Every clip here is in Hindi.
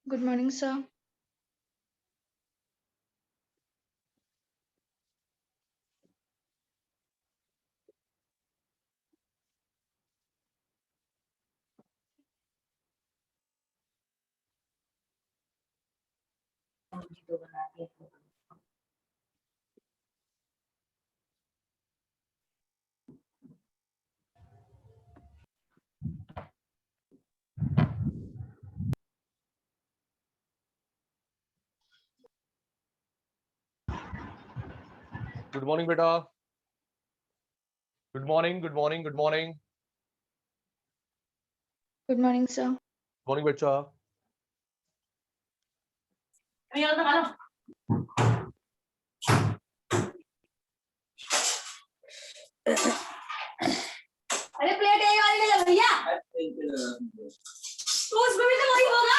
Good morning, sir. Good morning बेटा। Good morning, good morning, good morning. Good morning, sir. Morning बच्चा। अरे प्लेट एक वाली ले लो भैया, तो उसमें भी तो वही होगा।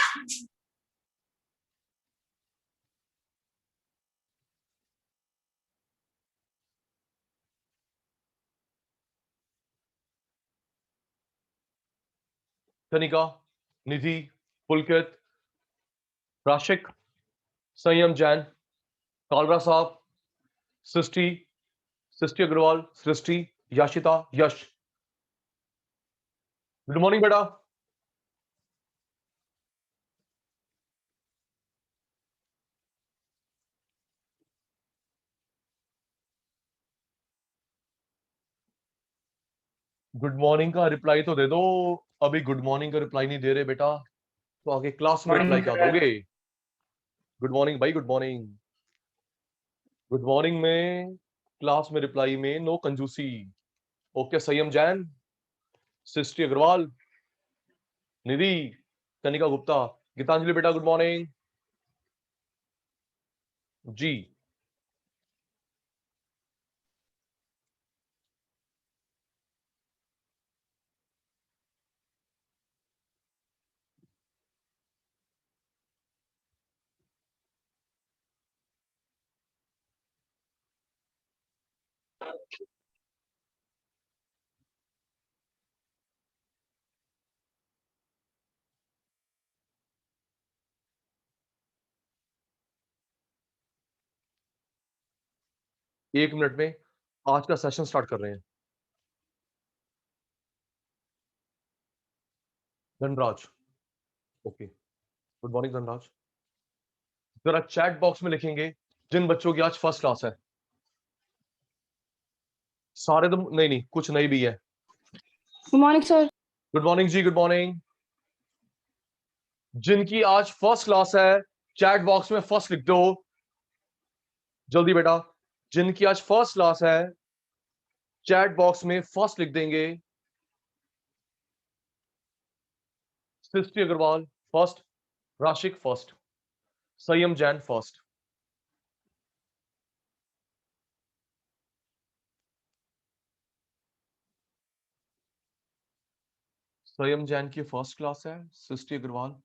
कनिका, निधि, पुलकित, राशिक, संयम जैन, कालरा साहब, सृष्टि, सृष्टि अग्रवाल, सृष्टि, याशिता, यश। गुड मॉर्निंग बेटा। गुड मॉर्निंग का रिप्लाई तो दे दो। अभी गुड मॉर्निंग का रिप्लाई नहीं दे रहे बेटा, तो आगे क्लास में रिप्लाई क्या दोगे? गुड मॉर्निंग भाई, गुड मॉर्निंग। गुड मॉर्निंग में क्लास में रिप्लाई में नो कंजूसी। ओके, संयम जैन, सृष्टि अग्रवाल, निधि, कनिका गुप्ता, गीतांजलि बेटा गुड मॉर्निंग जी। 1 मिनट में आज का सेशन स्टार्ट कर रहे हैं। Dhanraj, okay, good morning Dhanraj. जरा चैट बॉक्स में लिखेंगे जिन बच्चों की आज फर्स्ट क्लास है। सारे तो नहीं नहीं, कुछ नहीं भी है। Good morning, sir. Good morning जी, गुड मॉर्निंग। जिनकी आज फर्स्ट क्लास है चैट बॉक्स में फर्स्ट लिख दो जल्दी बेटा। जिनकी आज फर्स्ट क्लास है चैट बॉक्स में फर्स्ट लिख देंगे। Srishti Agarwal first, Rasik first, Sanyam Jain first. Sanyam Jain की फर्स्ट क्लास है, सृष्टि अग्रवाल।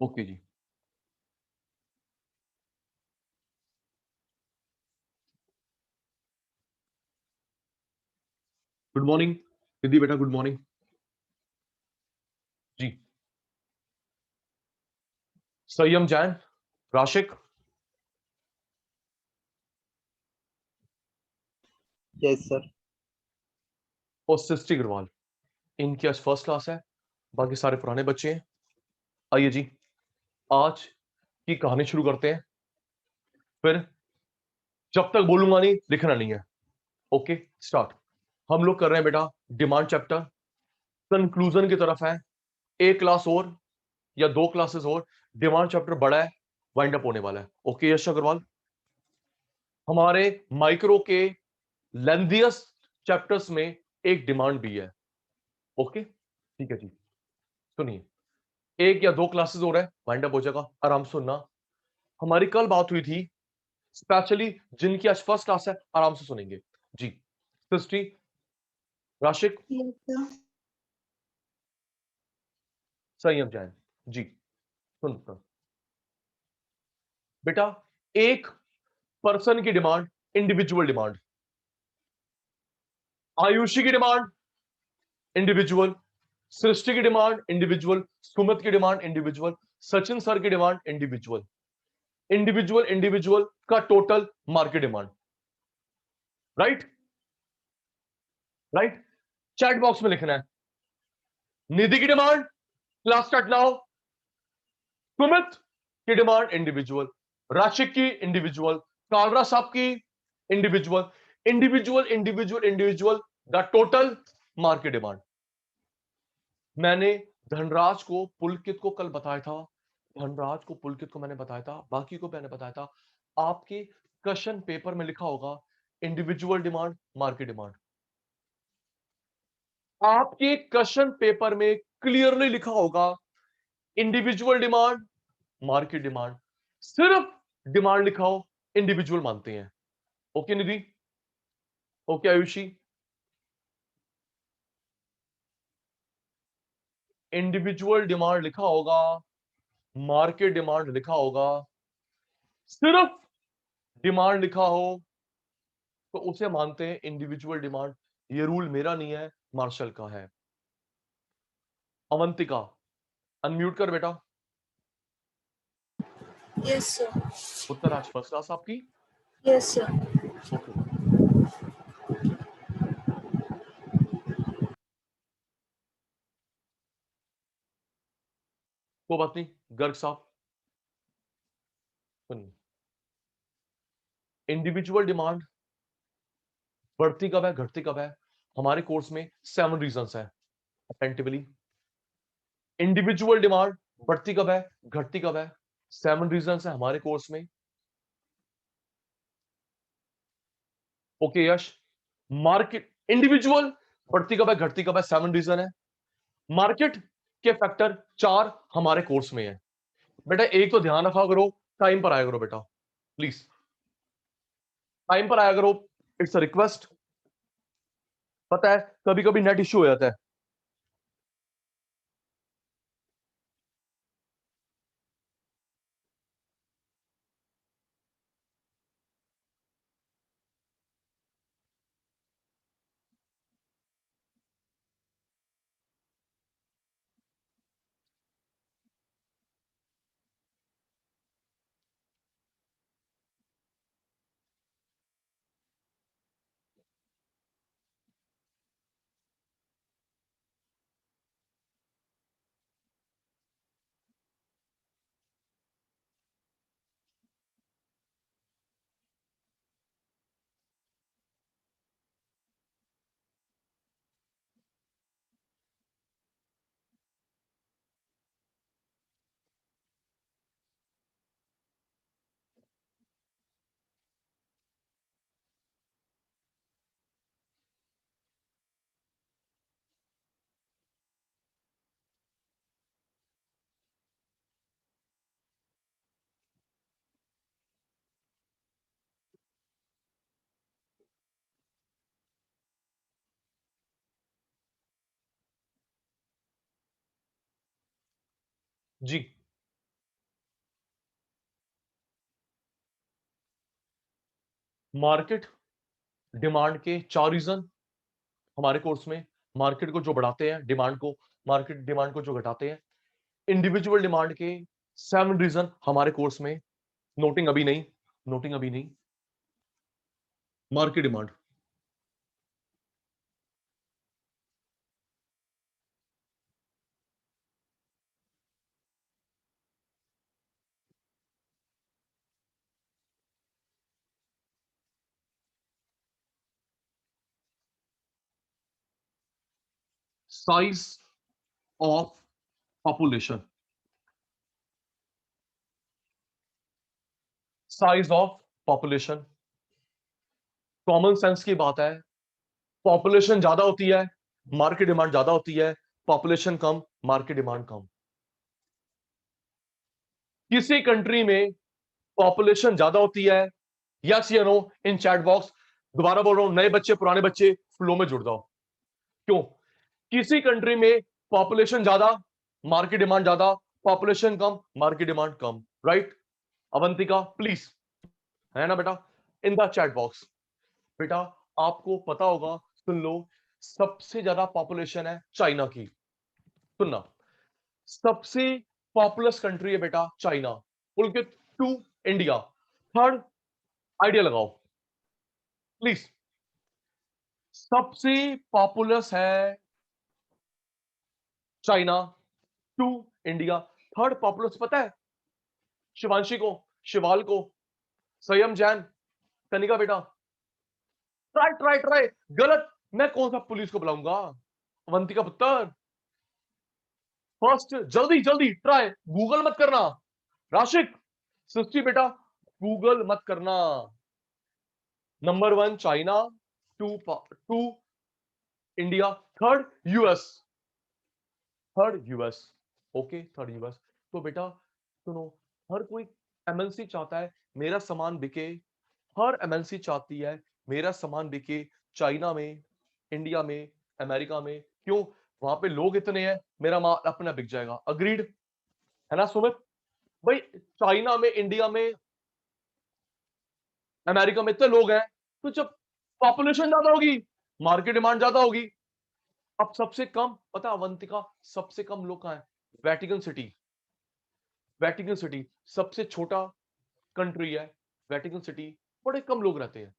ओके जी। गुड मॉर्निंग दीदी बेटा, गुड मॉर्निंग जी। संयम जैन, राशिक, यस सर। और सृष्टि अग्रवाल। इनकी आज फर्स्ट क्लास है, बाकी सारे पुराने बच्चे हैं। आइए जी, आज की कहानी शुरू करते हैं। फिर जब तक बोलूंगा नहीं लिखना नहीं है। Okay start. हम लोग कर रहे हैं बेटा डिमांड चैप्टर, कंक्लूजन की तरफ है। एक क्लास और या 2 क्लासेस और, डिमांड चैप्टर बड़ा है, वाइंड अप होने वाला है। ओके यश अग्रवाल, हमारे माइक्रो के लेंथिएस्ट चैप्टर्स में एक डिमांड भी है। ओके ठीक है जी। सुनिए, 1 या 2 क्लासेस हो रहा है, वाइंड अप हो जाएगा, आराम से सुनना। हमारी कल बात हुई थी स्पेशली जिनकी आज फर्स्ट क्लास है, आराम से सुनेंगे जी। सृष्टि, राशिक, Yes, sir. संयम जैन जी। सुन बेटा, एक पर्सन की डिमांड, इंडिविजुअल डिमांड, आयुषी की डिमांड इंडिविजुअल, सृष्टि की डिमांड इंडिविजुअल, सुमित की डिमांड इंडिविजुअल, सचिन सर की डिमांड इंडिविजुअल। इंडिविजुअल इंडिविजुअल का total market demand. Right right. Chat box में लिखना है निधि की demand, class start now. Sumit की डिमांड इंडिविजुअल, राशिक की इंडिविजुअल, कालरा साहब की individual, individual individual individual the total market demand. मैंने धनराज को पुलकित को कल बताया था, धनराज को पुलकित को मैंने बताया था, बाकी को मैंने बताया था। आपके क्वेश्चन पेपर में लिखा होगा इंडिविजुअल डिमांड मार्केट डिमांड। आपके क्वेश्चन पेपर में क्लियरली लिखा होगा इंडिविजुअल डिमांड मार्केट डिमांड। सिर्फ डिमांड लिखाओ, इंडिविजुअल मानते हैं। ओके निधि, ओके आयुषी। इंडिविजुअल डिमांड लिखा होगा, मार्केट डिमांड लिखा होगा, सिर्फ डिमांड लिखा हो तो उसे मानते हैं इंडिविजुअल डिमांड। ये रूल मेरा नहीं है, मार्शल का है। अवंतिका अनम्यूट कर बेटा। Yes sir. उत्तर आज फर्स्ट क्लास आपकी। Yes sir. ओके कोई बात नहीं। गर्ग साहब सुनिए, इंडिविजुअल डिमांड बढ़ती कब है घटती कब है? हमारे कोर्स में 7 रीजंस है। अटेंटिवली, इंडिविजुअल डिमांड बढ़ती कब है घटती कब है? 7 रीजंस है हमारे कोर्स में। ओके यश, मार्केट इंडिविजुअल बढ़ती कब है घटती कब है? 7 रीजन है। मार्केट के फैक्टर 4 हमारे कोर्स में है। बेटा एक तो ध्यान रखा करो, टाइम पर आया करो बेटा, प्लीज टाइम पर आया करो, इट्स अ रिक्वेस्ट। पता है कभी कभी नेट इश्यू हो जाता है। जी मार्केट डिमांड के 4 रीजन हमारे कोर्स में। मार्केट को जो बढ़ाते हैं, डिमांड को, मार्केट डिमांड को जो घटाते हैं। इंडिविजुअल डिमांड के 7 रीजन हमारे कोर्स में। नोटिंग अभी नहीं, नोटिंग अभी नहीं। Market demand, size of population, size of population. Common sense की बात है, पॉपुलेशन ज्यादा होती है मार्केट डिमांड ज्यादा होती है, पॉपुलेशन कम मार्केट डिमांड कम। किसी कंट्री में पॉपुलेशन ज्यादा होती है, यस या नो इन चैट बॉक्स। दोबारा बोल रहा हूं, नए बच्चे पुराने बच्चे फ्लो में जुड़ जाओ। क्यों? किसी कंट्री में पॉपुलेशन ज्यादा मार्केट डिमांड ज्यादा, पॉपुलेशन कम market demand come. Right? Avantika please, है ना बेटा, इन द चैट बॉक्स। बेटा आपको पता होगा सुन लो, सबसे ज्यादा पॉपुलेशन है चाइना की। सुनना, सबसे पॉपुलस कंट्री है बेटा चाइना, उनके 2 इंडिया, थर्ड आइडिया लगाओ प्लीज। सबसे पॉपुलस है चाइना, 2 इंडिया, थर्ड पॉपुलस पता है? शिवांशी को, शिवाल को, संयम जैन, कनिका बेटा, ट्राई ट्राई ट्राई। गलत, मैं कौन सा पुलिस को बुलाऊंगा? अवंतिका पुत्र, फर्स्ट जल्दी जल्दी ट्राई, गूगल मत करना। राशिक, सृष्टि बेटा, गूगल मत करना। Number 1 China, 2 India, third US, third US. Okay, third US. तो बेटा सुनो, हर कोई एमएनसी चाहता है मेरा सामान बिके, हर एमएनसी चाहती है मेरा सामान बिके चाइना में, इंडिया में, अमेरिका में। क्यों? वहां पे लोग इतने हैं, मेरा माल अपना बिक जाएगा। अग्रीड है ना सुमित भाई? चाइना में, इंडिया में, अमेरिका में इतने लोग हैं, तो जब पॉपुलेशन ज्यादा होगी, मार्केट डिमांड ज्यादा होगी। अब सबसे कम पता अवंतिका, सबसे कम लोग कहां है? Vatican city. वेटिकन सिटी सबसे छोटा कंट्री है, वेटिकन सिटी, बड़े कम लोग रहते हैं।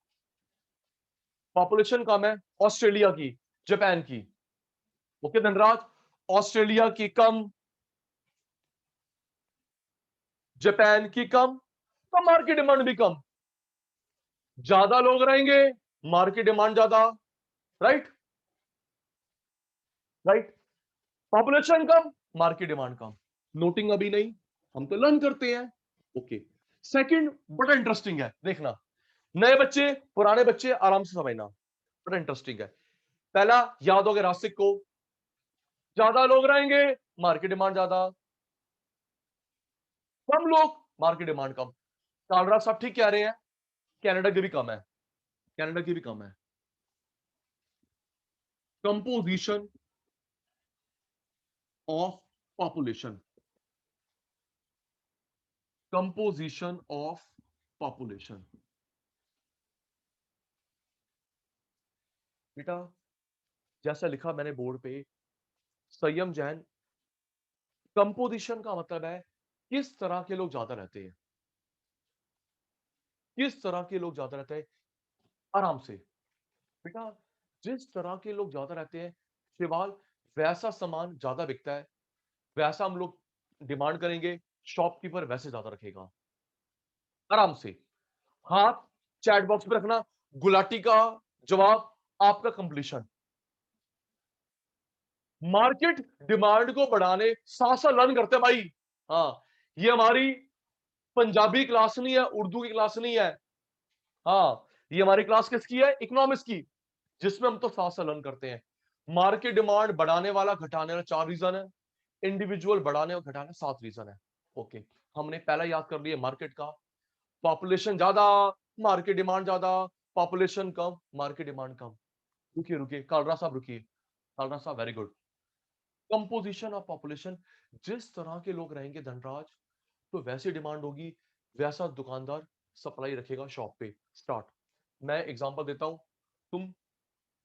पॉपुलेशन कम है ऑस्ट्रेलिया की, जापान की। ओके धनराज, ऑस्ट्रेलिया की कम, जापान की कम, तो मार्केट डिमांड भी कम। ज्यादा लोग रहेंगे, मार्केट डिमांड ज्यादा। राइट राइट, पॉपुलेशन कम, मार्केट डिमांड कम। नोटिंग अभी नहीं, हम तो लर्न करते हैं। ओके, सेकंड बड़ा इंटरेस्टिंग है, देखना। नए बच्चे, पुराने बच्चे आराम से समझना, बड़ा इंटरेस्टिंग है। पहला याद होगा राशिक को, ज्यादा लोग रहेंगे, मार्केट डिमांड ज्यादा, कम लोग, मार्केट डिमांड कम। कालरा साहब ठीक कह रहे हैं, कनाडा की भी कम है, कनाडा की भी कम है। Composition of population, composition of population. बेटा जैसा लिखा मैंने बोर्ड पे, संयम जैन, कंपोजिशन का मतलब है किस तरह के लोग ज्यादा रहते हैं, किस तरह के लोग ज्यादा रहते हैं। आराम से बेटा, जिस तरह के लोग ज्यादा रहते हैं शिवाल, वैसा सामान ज्यादा बिकता है, वैसा हम लोग डिमांड करेंगे, शॉपकीपर वैसे ज्यादा रखेगा। आराम से हाथ चैट बॉक्स में रखना, गुलाटी का जवाब आपका कंप्लीशन। मार्केट डिमांड को बढ़ाने साथ साथ लर्न करते हैं भाई। हाँ, ये हमारी पंजाबी क्लास नहीं है, उर्दू की क्लास नहीं है। हाँ, ये हमारी क्लास किसकी है? इकोनॉमिक्स की, जिसमें हम तो साथ साथ लर्न करते हैं। मार्केट डिमांड बढ़ाने वाला घटाने वाला 4 रीजन है, इंडिविजुअल बढ़ाने और घटाने 7 रीजन है। ओके, हमने पहला याद कर लिया मार्केट का, पॉपुलेशन ज्यादा, मार्केट डिमांड ज्यादा, पॉपुलेशन कम, मार्केट डिमांड कम। रुकिए रुकिए, कालरा साहब रुकिए, कालरा साहब very good. Composition of population, जिस तरह के लोग रहेंगे धनराज, तो वैसी डिमांड होगी, वैसा दुकानदार सप्लाई रखेगा शॉप पे। स्टार्ट। मैं एग्जांपल देता हूं, तुम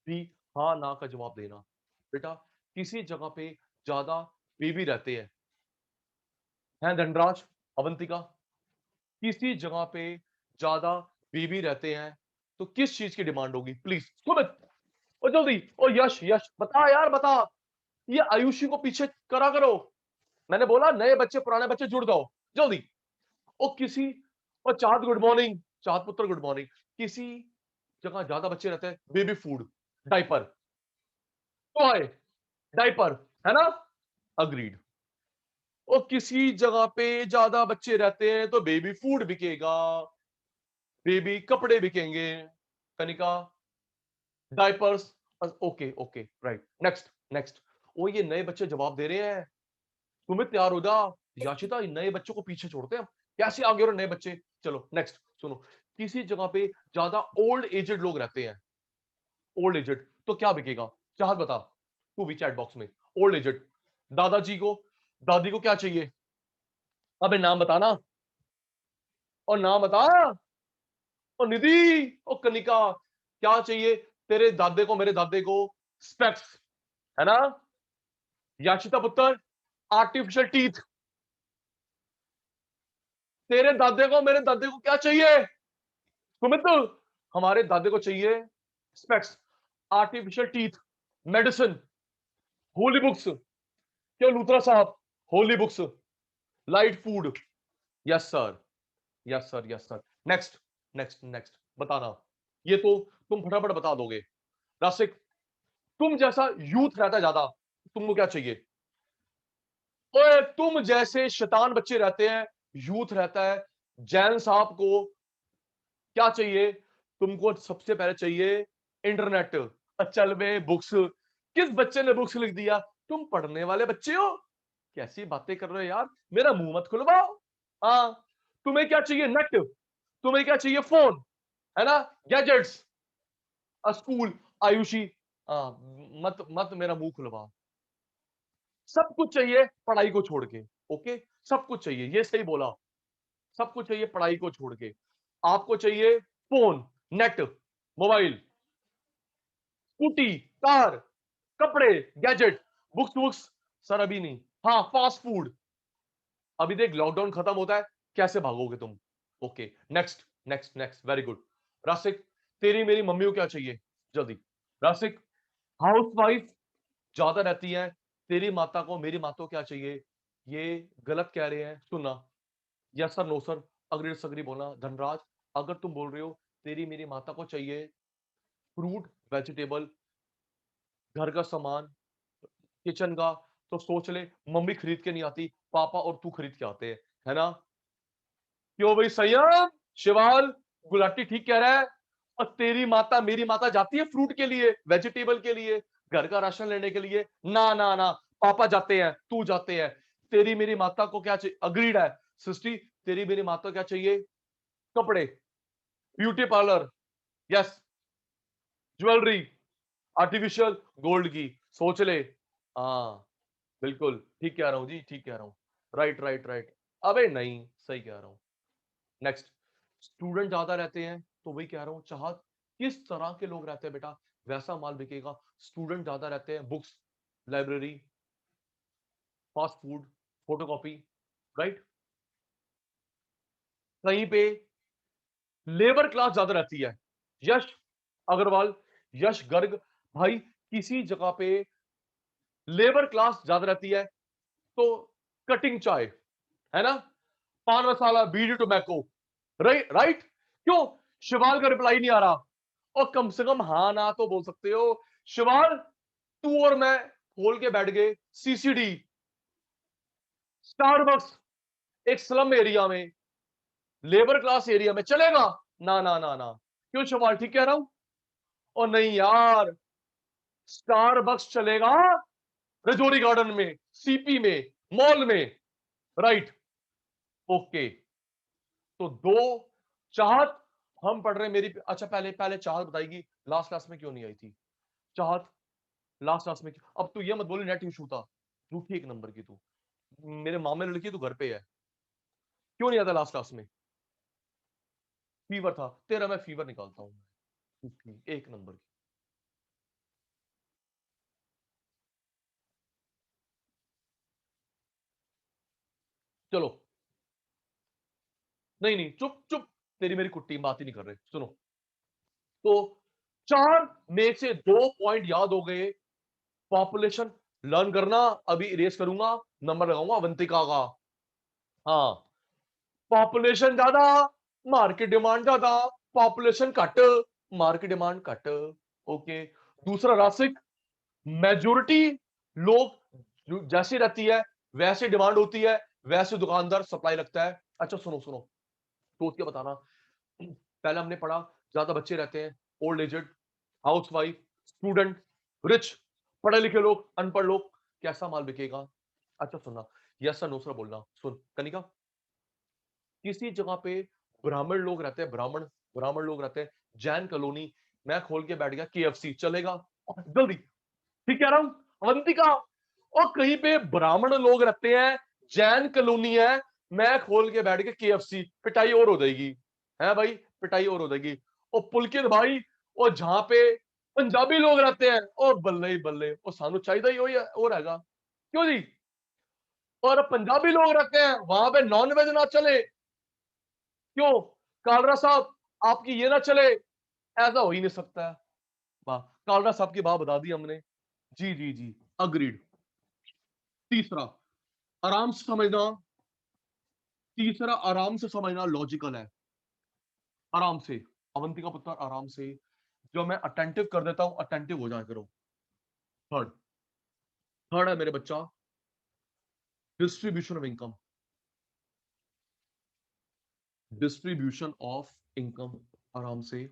भी हाँ ना का जवाब देना। बेटा किसी जगह पे ज्यादा बेबी रहते हैं धनराज, अवंतिका, किसी जगह पे ज्यादा बेबी रहते हैं, तो किस चीज की डिमांड होगी? प्लीज सुमित, ओ जल्दी, ओ यश, यश बता यार बता। ये आयुषी को पीछे करा करो, मैंने बोला नए बच्चे पुराने बच्चे जुड़ जाओ जल्दी। ओ किसी, और चाँद गुड मॉर्निंग, चाँद पुत्र गुड मॉर्निंग। किसी जगह ज्यादा बच्चे रहते हैं, baby food, diaper, toy, diaper, है ना? अग्रीड। और किसी जगह पे ज्यादा बच्चे रहते हैं तो बेबी फूड बिकेगा, बेबी कपड़े बिकेंगे, Kanika diapers. Okay okay right, next next. ओ ये नए बच्चे जवाब दे रहे हैं, तुम्हें तैयार हो जा। याशिता, नए बच्चों को पीछे छोड़ते हैं हम, कैसे आगे और नए बच्चे। चलो नेक्स्ट सुनो, किसी जगह पे ज्यादा ओल्ड एजेड लोग रहते हैं, ओल्ड एजेड, तो क्या बिकेगा? चाहत बता, तू भी चैट बॉक्स में। ओल्ड एजेड, दादाजी को, दादी को क्या चाहिए? अबे नाम बताना, और नाम बता। और निधि, और कनिका, क्या चाहिए? तेरे दादे को मेरे दादे को स्पेक्स, है ना। याशिता पुत्र आर्टिफिशियल टीथ। तेरे दादे को मेरे दादे को क्या चाहिए सुमित? हमारे दादे को चाहिए specs, artificial teeth, medicine, holy books. क्यों लूथरा साहब? Holy books, light food. Yes sir, yes sir, yes sir. Next next next बताना। ये तो तुम फटाफट बता दोगे। रासिक, तुम जैसा यूथ रहता है ज्यादा, तुमको क्या चाहिए? ओए तुम जैसे शैतान बच्चे रहते हैं, यूथ रहता है, जैन साहब को क्या चाहिए? तुमको सबसे पहले चाहिए इंटरनेट। चल में बुक्स, किस बच्चे ने बुक्स लिख दिया? तुम पढ़ने वाले बच्चे हो, कैसी बातें कर रहे हो यार, मेरा मुंह मत खुलवाओ। हाँ, तुम्हें क्या चाहिए? नेट। तुम्हें क्या चाहिए? फोन, है ना, गैजेट्स, स्कूल। आयुषी, हाँ, मत मत मेरा मुंह खुलवाओ। सब कुछ चाहिए पढ़ाई को छोड़ के। ओके, सब कुछ चाहिए, ये सही बोला। सब कुछ चाहिए पढ़ाई को छोड़ के। आपको चाहिए phone, net, mobile, scooty, car, कपड़े, गैजेट, बुक्स बुक्स सर अभी नहीं। हाँ, फास्ट फूड। अभी देख लॉकडाउन खत्म होता है, कैसे भागोगे तुम? Okay, next next next, very good. Rasik, तेरी मेरी मम्मी को क्या चाहिए? जल्दी। रासिक, हाउस वाइफ ज्यादा रहती है, तेरी माता को मेरी माता को क्या चाहिए? ये गलत कह रहे हैं, सुनना। Yes sir, no sir, agree disagree बोलना। धनराज, अगर तुम बोल रहे हो तेरी मेरी माता को चाहिए फ्रूट, वेजिटेबल, घर का सामान, किचन का, तो सोच ले मम्मी खरीद के नहीं आती, पापा और तू खरीद के आते हैं, है ना। क्यों भाई संयम? शिवाल, गुलाटी ठीक कह रहा है। और तेरी माता मेरी माता जाती है फ्रूट के लिए, वेजिटेबल के लिए, घर का राशन लेने के लिए? ना ना ना, पापा जाते हैं, तू जाते हैं। तेरी मेरी माता को क्या चाहिए? अग्रीड है सृष्टि, तेरी मेरी माता को क्या चाहिए? कपड़े, beauty parlour, yes, jewellery, artificial gold की, सोच ले। हाँ, बिल्कुल ठीक कह रहा हूं जी, ठीक कह रहा हूं। Right right right. अबे नहीं, सही कह रहा हूं। नेक्स्ट, स्टूडेंट ज्यादा रहते हैं, तो वही कह रहा हूं, चाहत किस तरह के लोग रहते हैं बेटा, वैसा माल बिकेगा। स्टूडेंट ज्यादा रहते हैं, books, library, fast food, photocopy, right. कहीं पे लेबर क्लास ज्यादा रहती है, यश अग्रवाल, यश गर्ग, भाई किसी जगह पे लेबर क्लास ज्यादा रहती है, तो कटिंग चाय, है ना, पान मसाला, बीड़ी, टोबैको, राइट राइट। क्यों शिवाल का रिप्लाई नहीं आ रहा? और कम से कम हाँ ना तो बोल सकते हो। शिवाल, तू और मैं खोल के बैठ गए सीसीडी, स्टारबक्स, एक स्लम एरिया में, लेबर क्लास एरिया में, चलेगा? ना ना ना ना। क्यों शिवाल, ठीक कह रहा हूं? और नहीं यार, स्टारबक्स चलेगा रजौरी गार्डन में, सीपी में, मॉल में, राइट। ओके, तो दो चाहत हम पढ़ रहे हैं मेरी। अच्छा, पहले पहले चाहत बताएगी लास्ट क्लास में क्यों नहीं आई थी। चाहत, लास्ट क्लास में अब तू ये मत बोली नेट इशू था, झूठी एक नंबर की तू। मेरे मामे लड़की तू घर पे है, क्यों नहीं आता लास्ट क्लास में? फीवर था तेरा, मैं फीवर निकालता हूं। झूठी एक नंबर की। चलो, नहीं नहीं, चुप चुप, तेरी मेरी कुट्टी, बात ही नहीं कर रहे, सुनो। तो चार में से 2 पॉइंट याद हो गए। पॉपुलेशन लर्न करना, अभी इरेज करूंगा, नंबर लगाऊंगा अवंतिका का। हाँ, पॉपुलेशन ज्यादा, मार्केट डिमांड ज्यादा, पॉपुलेशन घट, मार्केट डिमांड घट। ओके, दूसरा रासिक, मेजोरिटी लोग जैसे रहती है वैसे डिमांड होती है, वैसे दुकानदार सप्लाई लगता है। अच्छा सुनो सुनो, सोच के बताना। पहले हमने पढ़ा ज्यादा बच्चे रहते हैं, old aged, housewife, student, rich, पढ़े लिखे लोग, अनपढ़ लोग, कैसा माल बिकेगा? अच्छा सुनना, यस सर नो सर बोलना। सुन कनिका, किसी जगह पे ब्राह्मण लोग रहते हैं, ब्राह्मण ब्राह्मण लोग रहते हैं, जैन कॉलोनी, मैं खोल के बैठ गया केएफसी, चलेगा? जल्दी, ठीक कह रहा हूं अवंतिका। और कहीं पे ब्राह्मण लोग रहते हैं, जैन कॉलोनी है, मैं खोल के बैठ गया केएफसी, पिटाई और हो जाएगी, है भाई, पिटाई और हो जाएगी। और पुलकित भाई, और जहां पे पंजाबी लोग रहते हैं, और बल्ले ही बल्ले, और सानू चाहिए ही होई हो रहेगा, क्यों जी? और पंजाबी लोग रहते हैं वहां पे नॉन वेज ना चले, क्यों? कालरा साहब आपकी ये ना चले, ऐसा हो ही नहीं सकता है। वाह, कालरा साहब की बात बता दी हमने। जी जी जी, अग्रीड। तीसरा, आराम से समझना, तीसरा आराम से समझना, लॉजिकल है, आराम से। अवंतिका पुत्र, आराम से, जो मैं अटेंटिव कर देता हूं अटेंटिव हो जाया करो। थर्ड, थर्ड है मेरे बच्चा, distribution of income, distribution of income, आराम से।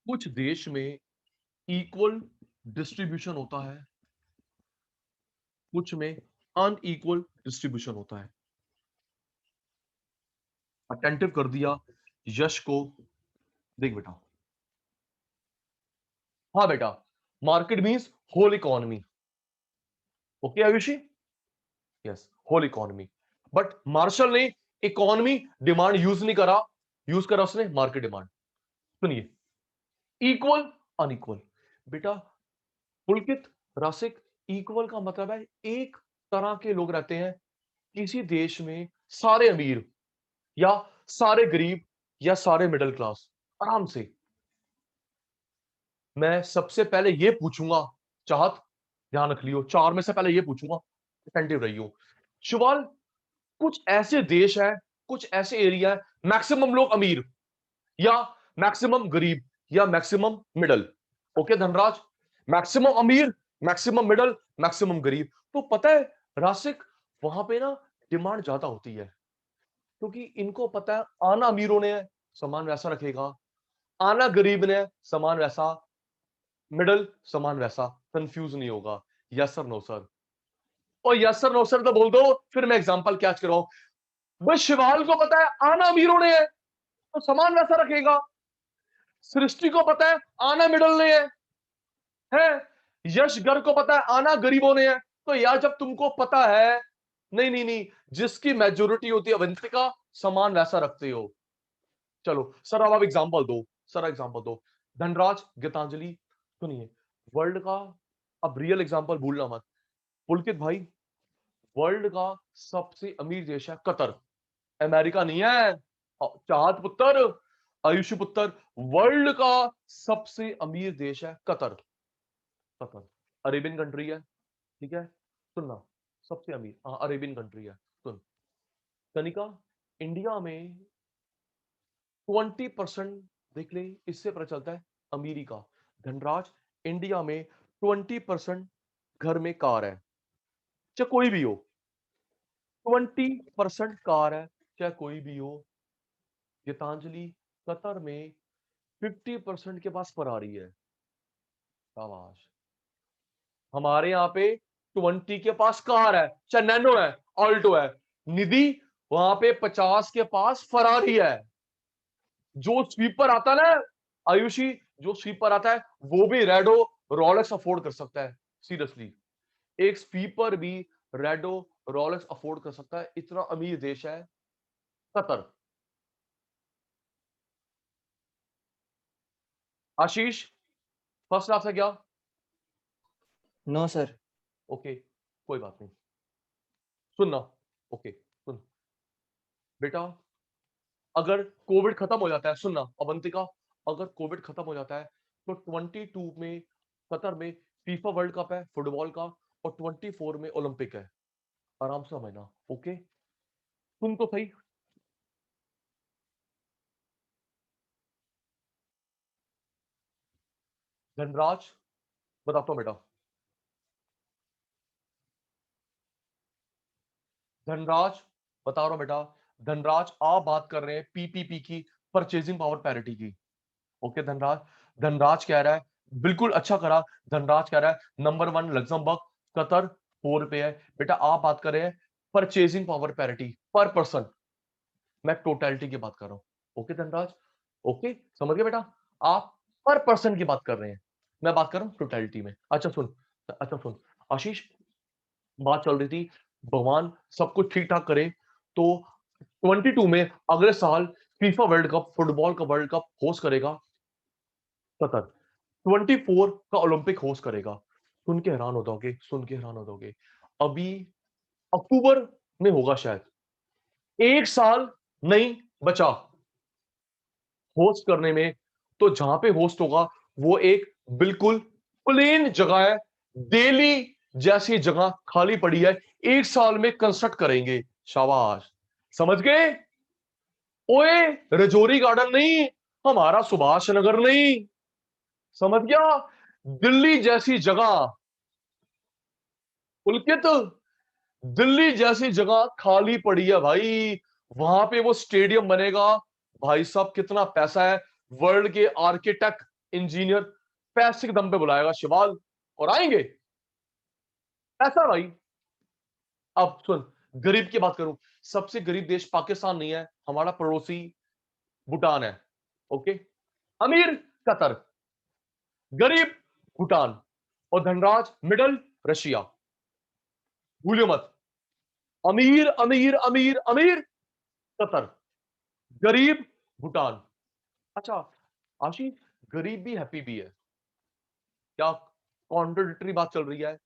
कुछ देश में इक्वल डिस्ट्रीब्यूशन होता है, कुछ में अनइक्वल डिस्ट्रीब्यूशन होता है। अटेंटिव कर दिया यश को। देख बेटा, हाँ बेटा, market means whole economy, okay Ayushi? Yes, whole economy. But Marshall ने इकोनॉमी डिमांड यूज नहीं करा, यूज करा उसने मार्केट डिमांड। सुनिए, इक्वल अनइक्वल, बेटा पुलकित, रासिक, इक्वल का मतलब है एक तरह के लोग रहते हैं किसी देश में, सारे अमीर या सारे गरीब या सारे मिडिल क्लास। आराम से मैं सबसे पहले ये पूछूंगा, चाहत ध्यान रख लियो, चार में से पहले ये पूछूंगा, अटेंटिव रहियो। शिवाल, कुछ ऐसे देश है, कुछ ऐसे एरिया है मैक्सिमम लोग अमीर या मैक्सिमम गरीब या maximum middle. Okay Dhanraj, maximum अमीर, मैक्सिमम मिडल, मैक्सिमम गरीब। तो पता है रासिक, वहां पे ना डिमांड ज्यादा होती है, क्योंकि इनको पता है आना अमीरों ने है सामान वैसा रखेगा, आना गरीब ने सामान वैसा, मिडल सामान वैसा, कंफ्यूज नहीं होगा। यस सर, नो सर, और यस सर नो सर तो बोल दो, फिर मैं एग्जांपल कैच कराऊं। बस शिवाल को पता है आना अमीरों ने है तो सामान वैसा रखेगा, सृष्टि को पता है आना मिडल ने है, यश घर को पता है आना गरीबों ने है। तो यार जब तुमको पता है, नहीं नहीं नहीं, जिसकी मेजोरिटी होती है अवंतिका, सामान वैसा रखते हो। चलो सर, अब आप एग्जांपल दो, सर एग्जांपल दो। धनराज, गीतांजलि, सुनिए, वर्ल्ड का, अब रियल एग्जांपल भूलना मत। पुलकित भाई, वर्ल्ड का सबसे अमीर देश है कतर, अमेरिका नहीं है। चाहत पुत्र, आयुष पुत्र, वर्ल्ड का सबसे अमीर देश है कतर, कतर अरेबियन कंट्री है, ठीक है? सुनना, सबसे अमीर, हाँ अरेबियन कंट्री है। सुन कनिका, इंडिया में 20%, देख ले, इससे पता चलता है अमीरी का। धनराज, इंडिया में 20% घर में कार है, चाहे कोई भी हो, 20% कार है, चाहे कोई भी हो। गीतांजलि, कतर में 50% के पास फरारी है, शाबाश। हमारे यहाँ पे 20 के पास कार है, चाहे नैनो है, ऑल्टो है। निधि, वहां पे 50 के पास फरारी है। जो स्वीपर आता है ना आयुषी, जो स्वीपर आता है वो भी रेडो रोलेक्स अफोर्ड कर सकता है, सीरियसली। एक स्वीपर भी रेडो रोलेक्स अफोर्ड कर सकता है, इतना अमीर देश है कतर। आशीष, फर्स्ट क्लास है क्या? No sir. ओके, कोई बात नहीं, सुनना, ओके सुन बेटा, अगर कोविड खत्म हो जाता है, सुनना अवंतिका, अगर कोविड खत्म हो जाता है तो 22 में कतर में फीफा वर्ल्ड कप है फुटबॉल का, और 24 में ओलंपिक है। आराम से समझना, ओके? सुन तो सही। धनराज, बताता हूं बेटा, धनराज बता रहा हूं बेटा। धनराज, आप बात कर रहे हैं पीपीपी की, परचेजिंग पावर पैरिटी की, ओके धनराज? धनराज कह रहा है, बिल्कुल अच्छा करा, धनराज कह रहा है नंबर 1 लग्जमबर्ग, कतर 4 पे है। बेटा आप बात कर रहे हैं परचेजिंग पावर पैरिटी पर पर्सन, मैं टोटलिटी की बात कर रहा हूं, ओके धनराज? ओके, समझ गए बेटा? आप पर पर्सन की बात कर रहे हैं, मैं बात कर रहा हूं टोटलिटी में। अच्छा सुन, अच्छा सुन आशीष, बात चल रही थी भगवान सब कुछ ठीक ठाक करे तो 22 में अगले साल फीफा वर्ल्ड कप, फुटबॉल का वर्ल्ड कप होस्ट करेगा कतर 24 का ओलंपिक होस्ट करेगा। सुन के हैरान हो जाओगे, सुन के हैरान हो जाओगे। अभी अक्टूबर में होगा शायद, 1 साल नहीं बचा होस्ट करने में। तो जहां पे होस्ट होगा वो एक बिल्कुल प्लेन जगह है, दिल्ली जैसी जगह खाली पड़ी है, 1 साल में कंस्ट्रक्ट करेंगे। शाबाश, समझ गए? ओए रजौरी गार्डन नहीं, हमारा सुभाष नगर नहीं, समझ गया? दिल्ली जैसी जगह, पुलकित, दिल्ली जैसी जगह खाली पड़ी है भाई, वहां पे वो स्टेडियम बनेगा। भाई साहब कितना पैसा है, वर्ल्ड के आर्किटेक्ट इंजीनियर पैसे के दम पे बुलाएगा शिवाल, और आएंगे। ऐसा भाई। अब सुन, गरीब की बात करूं, सबसे गरीब देश पाकिस्तान नहीं है, हमारा पड़ोसी भूटान है। ओके, अमीर कतर, गरीब भूटान, और धनराज मिडल रशिया। भूलियो मत, अमीर अमीर अमीर अमीर कतर, गरीब भूटान। अच्छा आशीष, गरीब भी हैप्पी भी है क्या? कॉन्ट्रडिक्टरी बात चल रही है।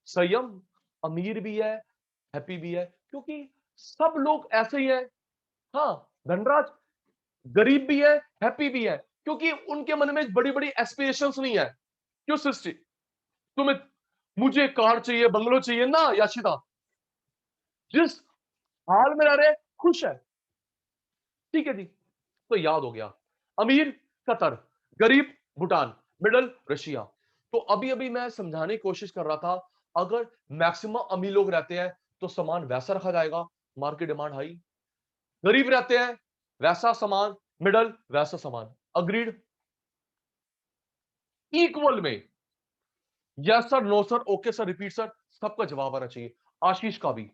संयम अमीर भी है, हैप्पी भी है, क्योंकि सब लोग ऐसे ही है। हाँ, धनराज गरीब भी है, हैप्पी भी है, क्योंकि उनके मन में बड़ी बड़ी एस्पिरेशंस नहीं है। क्यों सृष्टि? तुम्हें, मुझे कार चाहिए, बंगलो चाहिए ना याशिता, जिस हाल में रह रहे खुश है। ठीक है जी, तो याद हो गया। अमीर कतर, गरीब भूटान, मिडल रशिया। तो अभी अभी मैं समझाने की कोशिश कर रहा था, अगर मैक्सिमम अमीर लोग रहते हैं तो सामान वैसा रखा जाएगा, मार्केट डिमांड हाई। गरीब रहते हैं वैसा सामान, मिडल वैसा सामान। अग्रीड? इक्वल में? Yes sir, no sir, okay sir, repeat sir, सबका जवाब आना चाहिए। आशीष का भी।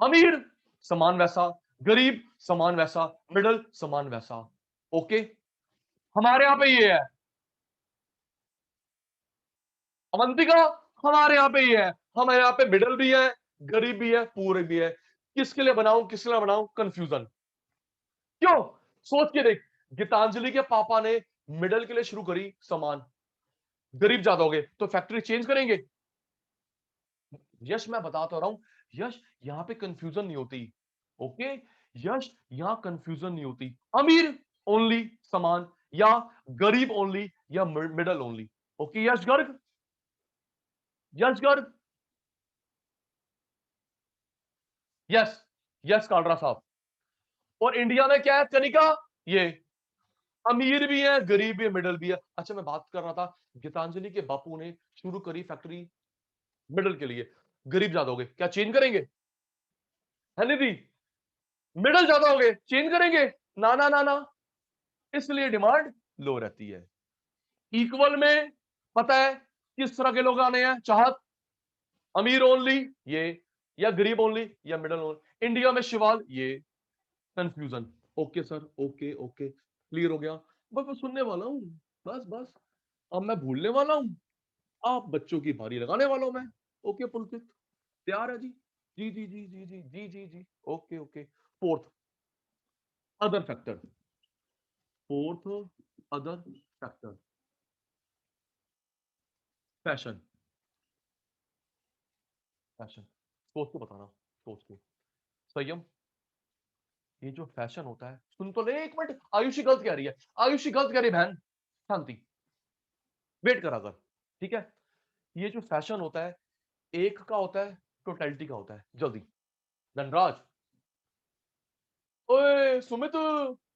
अमीर समान वैसा, गरीब समान वैसा, मिडल समान वैसा। ओके, हमारे यहां पे ये है। अवंतिका, हमारे यहां पे ये है। हमारे यहां पे मिडल भी है, गरीब भी है, पूरे भी है। किसके लिए बनाऊं, किसके लिए बनाऊं, कंफ्यूजन। क्यों? सोच के देख, गीतांजलि के पापा ने मिडल के लिए शुरू करी सामान, गरीब ज्यादा हो गए तो फैक्ट्री चेंज करेंगे। यश मैं बता तो रहा हूं, यश यहां पे कंफ्यूजन नहीं होती। ओके, यश यहां कंफ्यूजन नहीं होती। अमीर ओनली समान, या गरीब ओनली, या मिडल ओनली। ओके यश गर्ग, यश गर्ग, यस, यस कालरा साहब। और इंडिया में क्या है कनिका? ये अमीर भी है, गरीब भी है, मिडल भी है। अच्छा मैं बात कर रहा था, गीतांजलि के बापू ने शुरू करी फैक्ट्री मिडल के लिए, गरीब ज्यादा हो गए, क्या चेंज करेंगे? है निधि, मिडल ज्यादा हो गए, चेंज करेंगे? ना ना ना ना, इसलिए डिमांड लो रहती है। इक्वल में पता है किस तरह के लोग आने हैं, चाहत अमीर ओनली ये, या गरीब ओनली, या मिडल ओनली। इंडिया में शिवाल ये confusion. Okay sir, okay okay, clear हो गया। बस मैं सुनने वाला हूँ, बस बस, अब मैं भूलने वाला हूँ, आप बच्चों की बारी लगाने वाला हूं मैं। ओके पुलकित, तैयार है जी? जी जी जी जी जी जी जी जी, okay okay. Fourth, other factor. Fourth, other factor, fashion. Fashion, सोच के बताना, सोच के। संयम, ये जो फैशन होता है, सुन तो ले एक मिनट, आयुषी गलत कह रही है, आयुषी गलत कह रही है बहन, शांति, वेट करा कर। ठीक है, ये जो फैशन होता है, एक का होता है, टोटलिटी का होता है। जल्दी धनराज, ओए सुमित,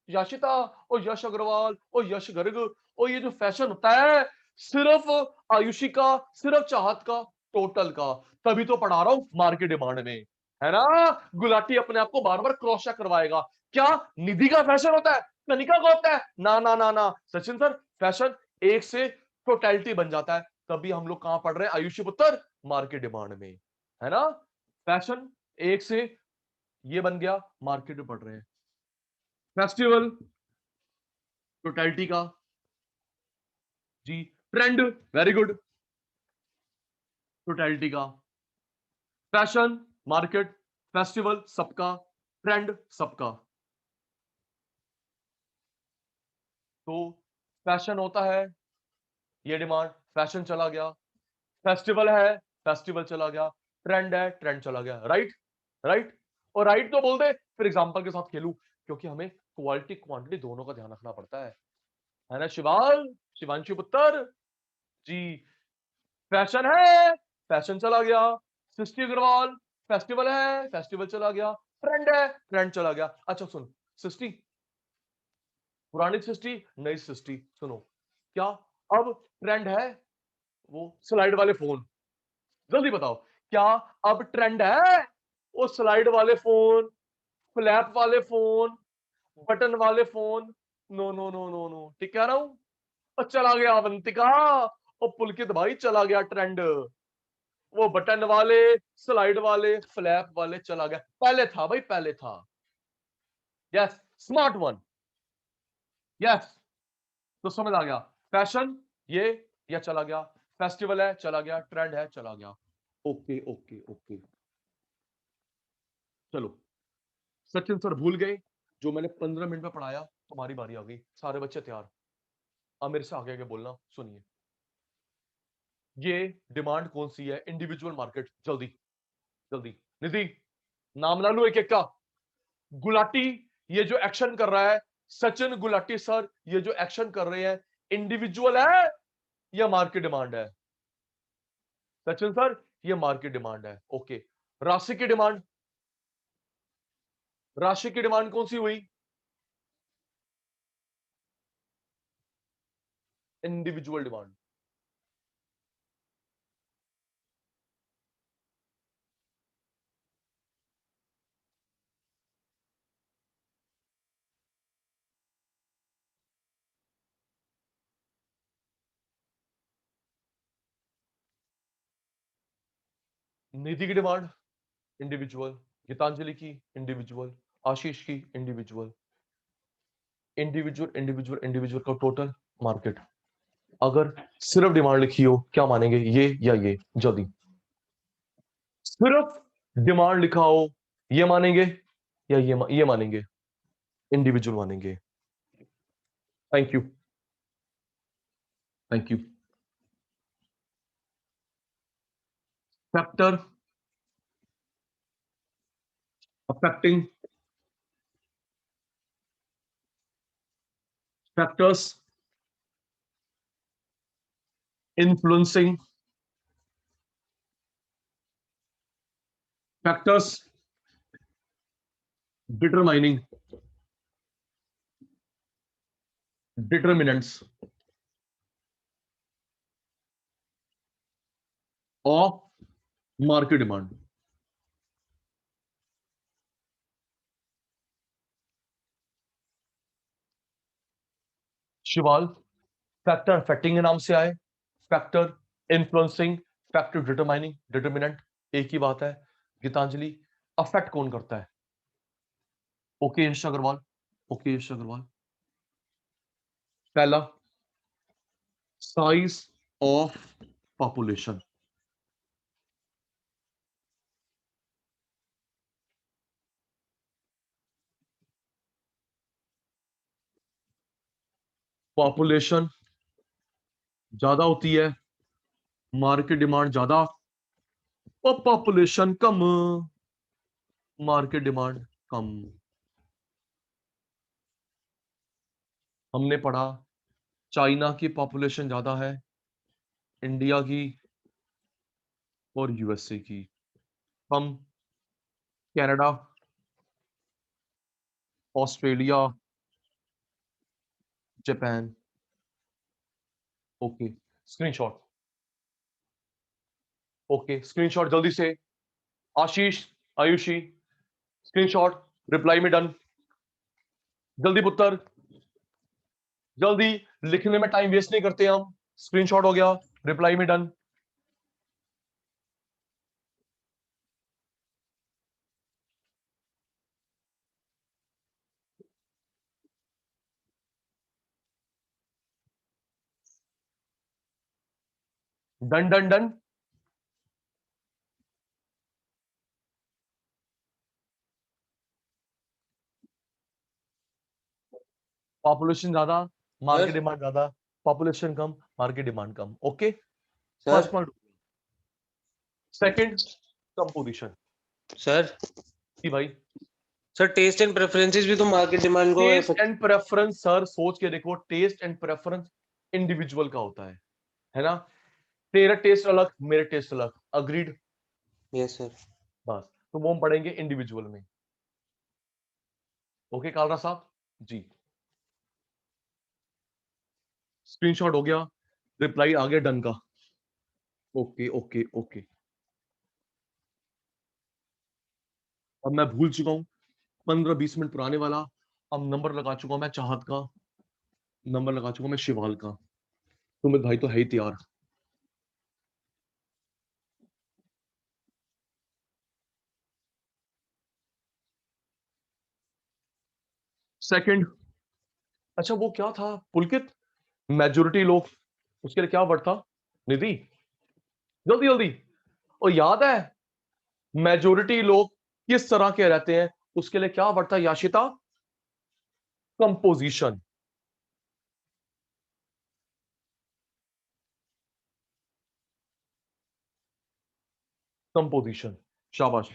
याशिता, ओ यश अग्रवाल, ओ यश गर्ग, ओ ये जो फैशन होता है, सिर्फ आयुषी का, सिर्फ चाहत का, टोटल का। तभी तो पढ़ा रहा हूं मार्केट डिमांड में, है ना? गुलाटी अपने आप को बार बार क्रॉस चेक करवाएगा। क्या निधि का फैशन होता है, कनिका का होता है? ना ना ना ना सचिन सर, फैशन एक से टोटलिटी बन जाता है। तभी हम लोग कहां पढ़ रहे हैं आयुषी पुत्र, मार्केट डिमांड में, है ना? फैशन एक से ये बन गया, मार्केट में पढ़ रहे हैं। फेस्टिवल टोटलिटी का जी, ट्रेंड वेरी गुड, टोटलिटी का। फैशन मार्केट, फेस्टिवल सबका, ट्रेंड सबका। तो फैशन होता है, ये डिमांड, फैशन चला गया, फेस्टिवल है, फेस्टिवल चला गया, ट्रेंड है, ट्रेंड चला गया, राइट राइट। और राइट तो बोल दे, फिर एग्जांपल के साथ खेलूं, क्योंकि हमें क्वालिटी क्वांटिटी दोनों का ध्यान रखना पड़ता है ना शिवाल, शिवांशु पुत्र जी। फैशन है, फैशन चला गया, सृष्टि अग्रवाल, फेस्टिवल है, फेस्टिवल चला गया, ट्रेंड है, ट्रेंड चला गया। अच्छा सुन, सृष्टि, पुरानी सृष्टि, नई सृष्टि, सुनो क्या अब ट्रेंड है वो स्लाइड वाले फोन? जल्दी बताओ, क्या अब ट्रेंड है वो स्लाइड वाले फोन, फ्लैप वाले फोन, बटन वाले phone? No no no no no, ठीक कह रहा हूं? और चला गया अवंतिका और पुलकित भाई, चला गया ट्रेंड, वो बटन वाले, स्लाइड वाले, फ्लैप वाले चला गया। पहले था भाई, पहले था। Yes, smart one, yes. तो समझ आ गया, फैशन ये चला गया, फेस्टिवल है चला गया, ट्रेंड है चला गया। ओके ओके ओके, चलो सचिन सर भूल गए जो मैंने 15 मिनट में पढ़ाया, तुम्हारी बारी आ गई, सारे बच्चे तैयार, अब मेरे से आगे आगे बोलना। सुनिए, ये डिमांड कौन सी है? इंडिविजुअल मार्केट, जल्दी जल्दी, निधि नाम ला लो एक एक का। गुलाटी ये जो एक्शन कर रहा है, सचिन गुलाटी सर ये जो एक्शन कर रहे हैं, इंडिविजुअल है या मार्केट डिमांड है? सचिन सर ये मार्केट डिमांड है, ओके। राशि की डिमांड, राशि की डिमांड कौन सी हुई? Individual demand. निधि की डिमांड इंडिविजुअल, गीतांजलि की इंडिविजुअल, आशीष की इंडिविजुअल, इंडिविजुअल इंडिविजुअल इंडिविजुअल का टोटल मार्केट। अगर सिर्फ डिमांड लिखी हो, क्या मानेंगे, ये या ये? जल्दी, सिर्फ डिमांड लिखा हो, ये मानेंगे या ये मानेंगे? इंडिविजुअल मानेंगे। Thank you, thank you. Factor affecting, factors influencing, factors determining, determinants of market demand. Shival, factor affecting के नाम से आए, factor influencing, factor determining, determinant, एक ही बात है। गीतांजलि, अफेक्ट कौन करता है? Okay Yash Agarwal, okay Yash Agarwal. पहला, साइज ऑफ पॉपुलेशन, पॉपुलेशन ज्यादा होती है, मार्केट डिमांड ज्यादा, और पॉपुलेशन कम, मार्केट डिमांड कम। हमने पढ़ा चाइना की पॉपुलेशन ज्यादा है, इंडिया की और यूएसए की। हम Canada, Australia, Japan. Okay, screenshot, okay screenshot जल्दी से। आशीष, आयुषी, स्क्रीनशॉट, रिप्लाई में डन, जल्दी पुत्र, जल्दी। लिखने में टाइम वेस्ट नहीं करते हम। स्क्रीनशॉट हो गया, रिप्लाई में done. Done done done. Population ज्यादा, मार्केट डिमांड ज्यादा, पॉपुलेशन कम, मार्केट डिमांड कम। Okay, sir first point. Second, composition. Sir जी भाई, सर टेस्ट एंड प्रेफरेंसेस भी तो मार्केट डिमांड को taste affect- and preference, sir सोच के देखो, टेस्ट एंड प्रेफरेंस इंडिविजुअल का होता है ना? तेरा टेस्ट अलग, मेरे टेस्ट अलग, अग्रीड? Yes sir. बस, तो वो हम पढ़ेंगे इंडिविजुअल में। ओके कालरा साहब जी, स्क्रीनशॉट हो गया, रिप्लाई आ गया डन का। ओके ओके ओके, अब मैं भूल चुका हूं 15-20 मिनट पुराने वाला, अब नंबर लगा चुका हूं मैं चाहत का, नंबर लगा चुका हूं मैं शिवाल का। सुमित भाई तो है ही तैयार। सेकंड, अच्छा वो क्या था पुलकित, मेजोरिटी लोग, उसके लिए क्या वर्ड था? निधि जल्दी जल्दी, और याद है मेजोरिटी लोग किस तरह के रहते हैं, उसके लिए क्या वर्ड था याशिता? कंपोजिशन। कंपोजिशन, शाबाश।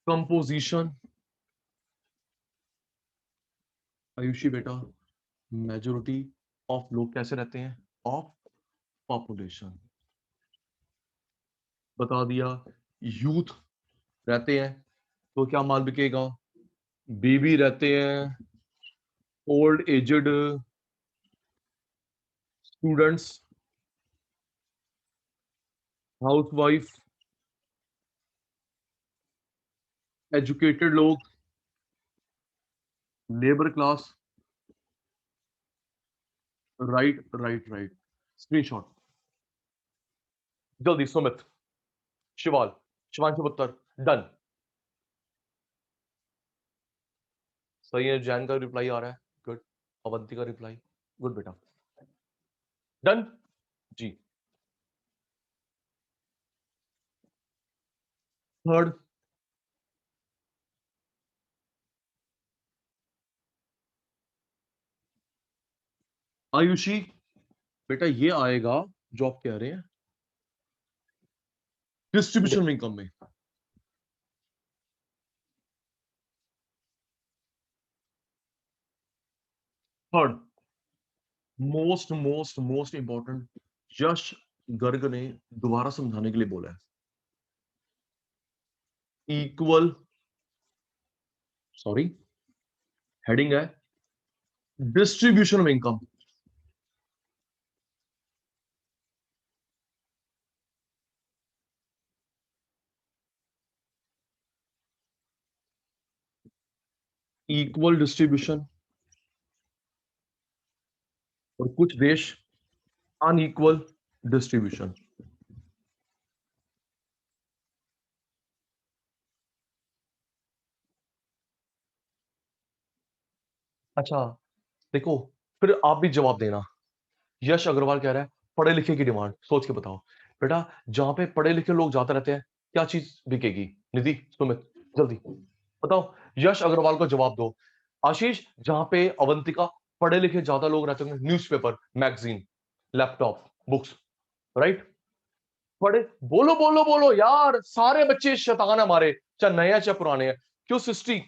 कंपोजिशन, आयुषी बेटा, मेजोरिटी ऑफ लोग कैसे रहते हैं, ऑफ पॉपुलेशन। बता दिया, यूथ रहते हैं तो क्या माल बिकेगा? बेबी रहते हैं, old aged, students, housewife, educated लोग, labour class. Right right right, screenshot जल्दी। सुमित, शिवाल, शिवांशु पुत्र, डन। सही है, जैन का रिप्लाई आ रहा है, गुड। अवंती का रिप्लाई, गुड बेटा, डन जी। थर्ड, आयुषी बेटा, ये आएगा जो आप कह रहे हैं डिस्ट्रीब्यूशन इनकम में। Third, most most most important, Yash Garg ने दोबारा समझाने के लिए बोला है, इक्वल, सॉरी, हेडिंग है distribution of income. Equal distribution, और कुछ देश अनइक्वल डिस्ट्रीब्यूशन। अच्छा देखो, फिर आप भी जवाब देना। यश अग्रवाल कह रहा है पढ़े लिखे की डिमांड, सोच के बताओ बेटा, जहां पे पढ़े लिखे लोग जाते रहते हैं क्या चीज बिकेगी? निधि, सुमित, जल्दी बताओ, यश अग्रवाल को जवाब दो। आशीष, जहां पे अवंतिका, पढ़े लिखे ज्यादा लोग रहते होंगे, newspaper, magazine, laptop, books, right? पढ़े, बोलो बोलो बोलो यार, सारे बच्चे शैतान है हमारे, चाहे नए हैं चाहे पुराने हैं। क्यों सृष्टि,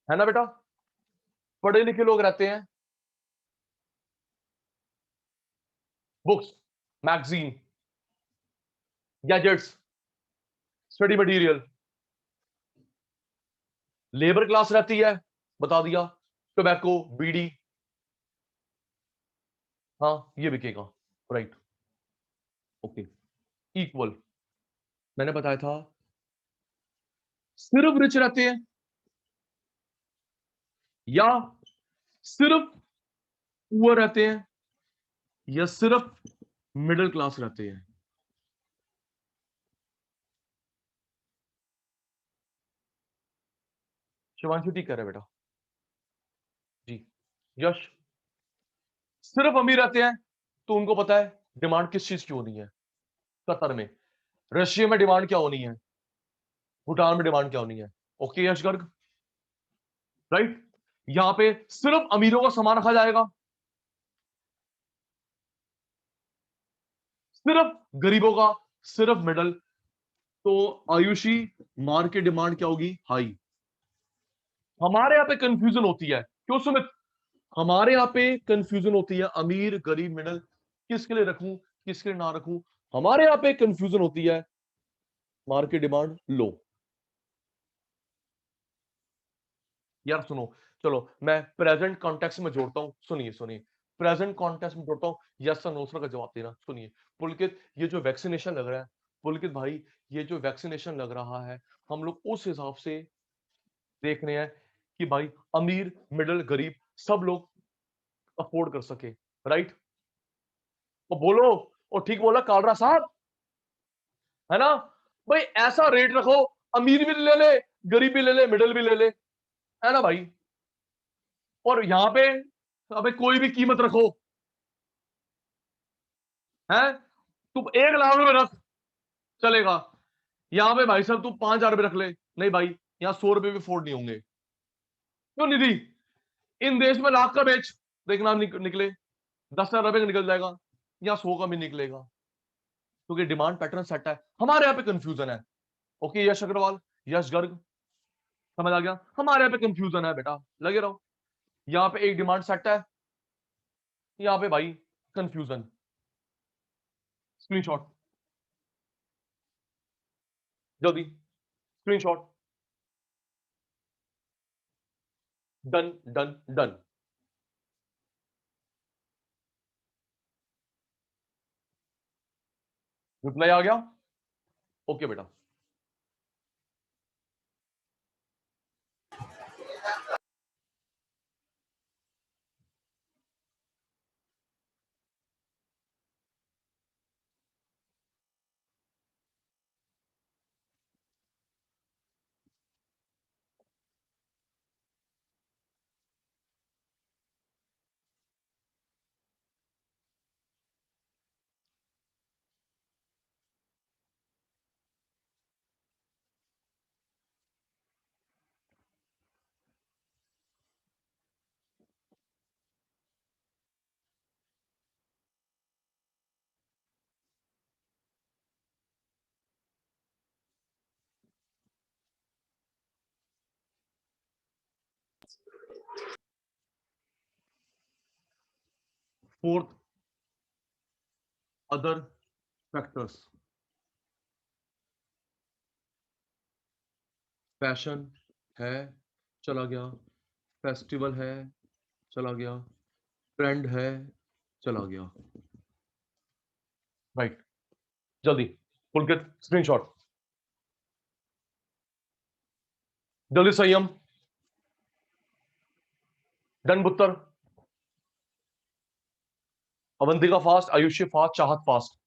है ना बेटा? पढ़े लिखे लोग रहते हैं books, magazine, gadgets, study material. Labour class रहती है, बता दिया, टोबैको, बीड़ी, हाँ ये बिकेगा, राइट? ओके, इक्वल, मैंने बताया था सिर्फ रिच रहते हैं या सिर्फ पुअर रहते हैं या सिर्फ मिडिल क्लास रहते हैं? शिवांशु ठीक कह रहे बेटा जी। यश, सिर्फ अमीर रहते हैं तो उनको पता है डिमांड किस चीज की होनी है, कतर में, रशिया में डिमांड क्या होनी है, भूटान में डिमांड क्या होनी है। ओके यश गर्ग, राइट? यहां पे सिर्फ अमीरों का सामान रखा जाएगा, सिर्फ गरीबों का, सिर्फ मिडल। तो आयुषी मार्केट डिमांड क्या होगी? हाई। हमारे यहां पे कंफ्यूजन होती है, क्यों सुमित? हमारे यहां पे कंफ्यूजन होती है अमीर गरीब मिडल, किसके लिए रखूं किसके लिए ना रखूं। हमारे यहां पे कंफ्यूजन होती है मार्केट डिमांड लो। यार सुनो, चलो मैं प्रेजेंट कॉन्टेक्स्ट में जोड़ता हूं, सुनिए सुनिए, प्रेजेंट कॉन्टेक्स्ट में जोड़ता हूं, यस और नो का जवाब देना। सुनिए पुलकित, ये जो वैक्सीनेशन लग रहा है, पुलकित भाई ये जो वैक्सीनेशन लग रहा है, हम लोग उस हिसाब से देख रहे हैं कि भाई अमीर मिडिल गरीब सब लोग अफोर्ड कर सके, राइट? तो बोलो, और ठीक बोला कालरा साहब, है ना? भाई ऐसा रेट रखो, अमीर भी ले ले, गरीब भी ले ले, मिडिल भी ले ले, है ना भाई? और यहां पे अबे कोई भी कीमत रखो, है? तुम 1 लाख रुपए रख, चलेगा। यहां पे भाई साहब तू 5,000 रुपए रख ले, नहीं भाई यहां 100 रुपए भी अफोर्ड नहीं होंगे। क्यों निधि? इन देश में लाख का बेच, देखना निकले 10,000 रुपए का निकल जाएगा, या 100 का भी निकलेगा, क्योंकि डिमांड पैटर्न सेट है। हमारे यहाँ पे कंफ्यूजन है। ओके यश अग्रवाल, यश गर्ग, समझ आ गया? हमारे यहाँ पे कंफ्यूजन है बेटा, लगे रहो। यहाँ पे एक डिमांड सेट है, यहाँ पे भाई कंफ्यूजन। स्क्रीनशॉट जल्दी, screenshot. Done done done. Reply आ गया? ओके बेटा। Fourth, other factors. फैशन है, चला गया। फेस्टिवल है, चला गया। ट्रेंड है, चला गया। राइट, जल्दी पुलकित स्क्रीनशॉट, जल्दी संयम। डन पुत्र। अवंतिका फास्ट, आयुष्य फास्ट, चाहत फास्ट।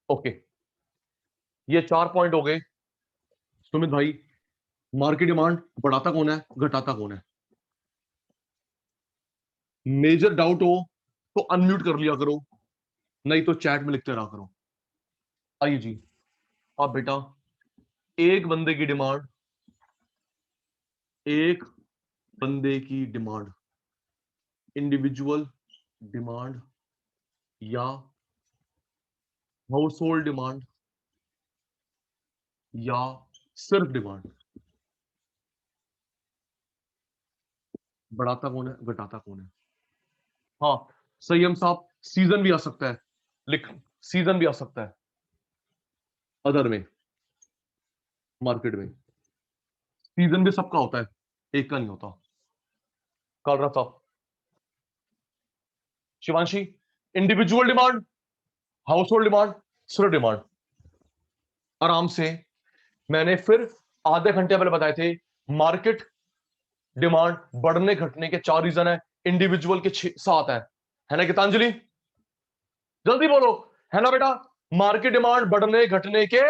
ओके, ये 4 पॉइंट हो गए। सुमित भाई, मार्केट डिमांड बढ़ाता कौन है घटाता कौन है? मेजर डाउट हो तो अनम्यूट कर लिया करो, नहीं तो चैट में लिखते रहा करो। आइए जी, अब बेटा एक बंदे की डिमांड, एक बंदे की डिमांड, इंडिविजुअल डिमांड या हाउस होल्ड डिमांड या सिर्फ डिमांड, बढ़ाता कौन है घटाता कौन है? हाँ संयम साहब, सीजन भी आ सकता है, लिख, सीजन भी आ सकता है अदर में, मार्केट में सीजन भी सबका होता है, एक का नहीं होता। कालरा साहब, Shivanshi, individual demand, house hold demand, सिर्फ डिमांड। आराम से, मैंने फिर आधे घंटे पहले बताए थे, मार्केट डिमांड बढ़ने घटने के 4 रीजन है, इंडिविजुअल के 7 है ना गीतांजलि? जल्दी बोलो, है ना बेटा? मार्केट डिमांड बढ़ने घटने के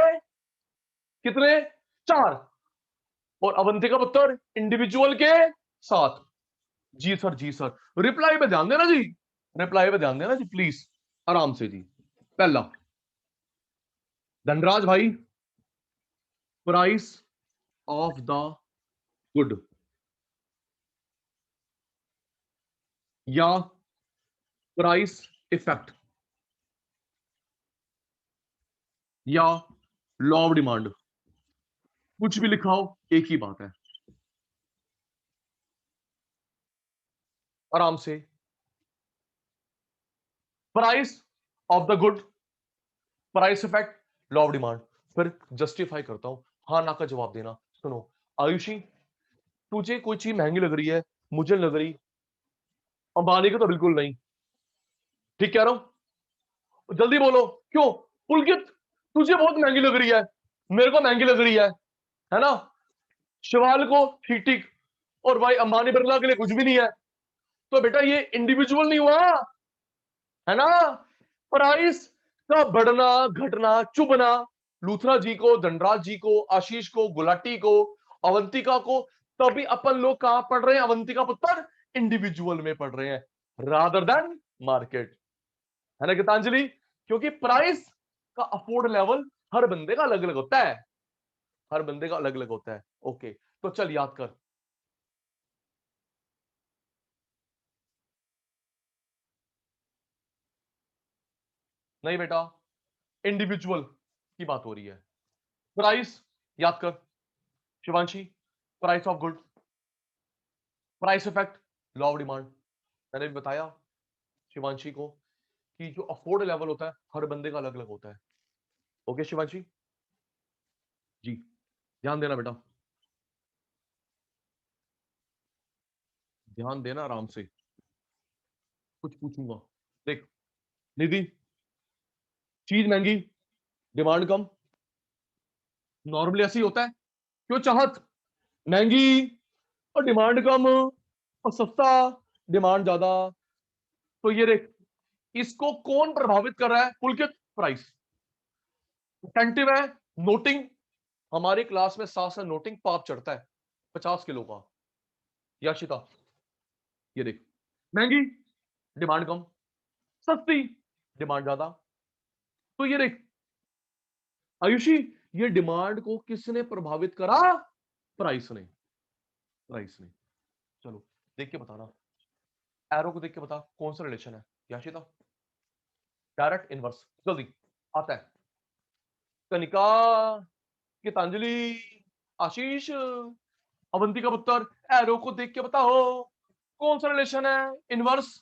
कितने? 4। और अवंतिका पुत्र इंडिविजुअल के 7। जी सर, जी सर, रिप्लाई पे ध्यान देना जी, रिप्लाई पे ध्यान देना जी प्लीज, आराम से जी। पहला, धनराज भाई, प्राइस ऑफ द गुड या प्राइस इफेक्ट या लॉ ऑफ डिमांड, कुछ भी लिखा हो एक ही बात है। आराम से, price of the good, price effect, law of demand. फिर जस्टिफाई करता हूं, हाँ ना का जवाब देना। सुनो आयुषी, तुझे कोई चीज महंगी लग रही है, मुझे लग रही, अंबानी को तो बिल्कुल नहीं। ठीक कह रहा हूं, जल्दी बोलो क्यों। पुलकित, तुझे बहुत महंगी लग रही है, मेरे को महंगी लग रही है ना। शिवाल को ठीक ठीक, और भाई अंबानी बिरला के लिए कुछ भी नहीं है। तो बेटा ये इंडिविजुअल नहीं हुआ, है ना। प्राइस का बढ़ना घटना चुभना, लूथरा जी को, धनराज जी को, आशीष को, गुलाटी को, अवंतिका को, तभी अपन लोग कहां पढ़ रहे हैं, अवंतिका पुत्र इंडिविजुअल में पढ़ रहे हैं रादर देन मार्केट, है ना गीतांजलि। क्योंकि प्राइस का अफोर्ड लेवल हर बंदे का अलग अलग होता है, हर बंदे का अलग अलग होता है। ओके, तो चल याद कर। नहीं बेटा, इंडिविजुअल की बात हो रही है। प्राइस याद कर Shivanshi, price of good, price effect, law of demand. मैंने भी बताया शिवांशी को कि जो अफोर्ड लेवल होता है हर बंदे का अलग अलग होता है। ओके शिवांशी जी, ध्यान देना बेटा, ध्यान देना आराम से। कुछ पूछूंगा, देख निधि, चीज महंगी, डिमांड कम, नॉर्मली ऐसे ही होता है। क्यों चाहत, महंगी और डिमांड कम, और सस्ता डिमांड ज्यादा। तो ये देख, इसको कौन प्रभावित कर रहा है पुलकित, प्राइस। अटेंटिव है, नोटिंग, हमारी क्लास में 7 से नोटिंग पाप चढ़ता है 50 किलो का। याशिता ये देख, महंगी डिमांड कम, सस्ती डिमांड ज्यादा। तो ये देख आयुषी, ये डिमांड को किसने प्रभावित करा, प्राइस ने, प्राइस ने। चलो देख के बताना, एरो को देख के बता कौन सा रिलेशन है याशिता। डायरेक्ट इनवर्स, जल्दी आता है। कनिका, गीतांजलि, आशीष, अवंतिका पुत्र, एरो को देख के बताओ कौन सा रिलेशन है इनवर्स,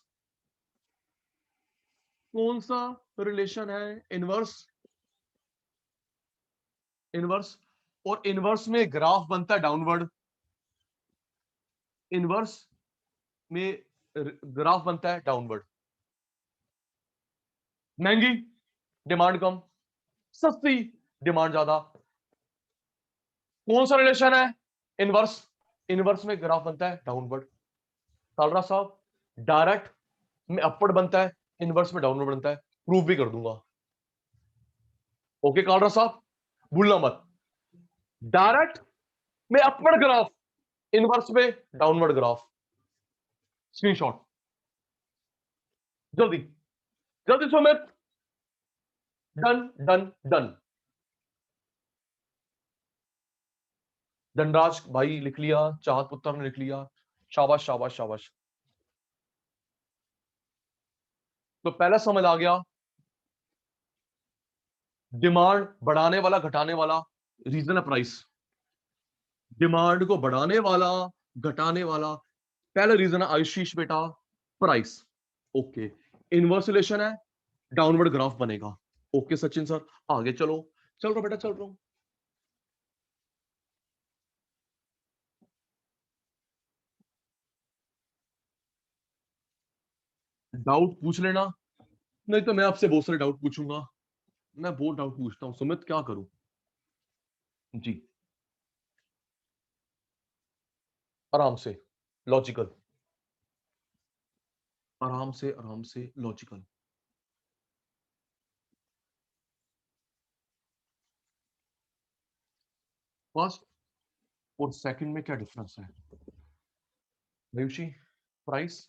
कौन सा रिलेशन है इनवर्स। इनवर्स, और इनवर्स में ग्राफ बनता है डाउनवर्ड, इनवर्स में ग्राफ बनता है डाउनवर्ड। महंगी डिमांड कम, सस्ती डिमांड ज्यादा, कौन सा रिलेशन है इनवर्स, इनवर्स में ग्राफ बनता है डाउनवर्ड। कालरा साहब, डायरेक्ट में अपवर्ड बनता है, इनवर्स में डाउनवर्ड बनता है, प्रूफ भी कर दूंगा। ओके कालरा साहब, भूलना मत, डायरेक्ट में अपवर्ड ग्राफ, इनवर्स में डाउनवर्ड ग्राफ। स्क्रीनशॉट, जल्दी जल्दी Sumit, done done done. Dhanraj भाई लिख लिया, चाहत पुत्र ने लिख लिया, शाबाश शाबाश शाबाश। तो पहला समझ आ गया, डिमांड बढ़ाने वाला घटाने वाला रीजन है प्राइस, डिमांड को बढ़ाने वाला घटाने वाला पहला रीजन है आयुषीश बेटा, प्राइस। ओके, इनवर्स रिलेशन है, डाउनवर्ड ग्राफ बनेगा। ओके सचिन सर, आगे चलो, चल रहा बेटा चल रहा हूं। डाउट पूछ लेना, नहीं तो मैं आपसे बहुत सारे डाउट पूछूंगा। मैं बहुत डाउट पूछता हूं सुमित, क्या करूं जी। आराम से लॉजिकल, आराम से लॉजिकल। फर्स्ट और सेकंड में क्या डिफरेंस है Ayushi, price,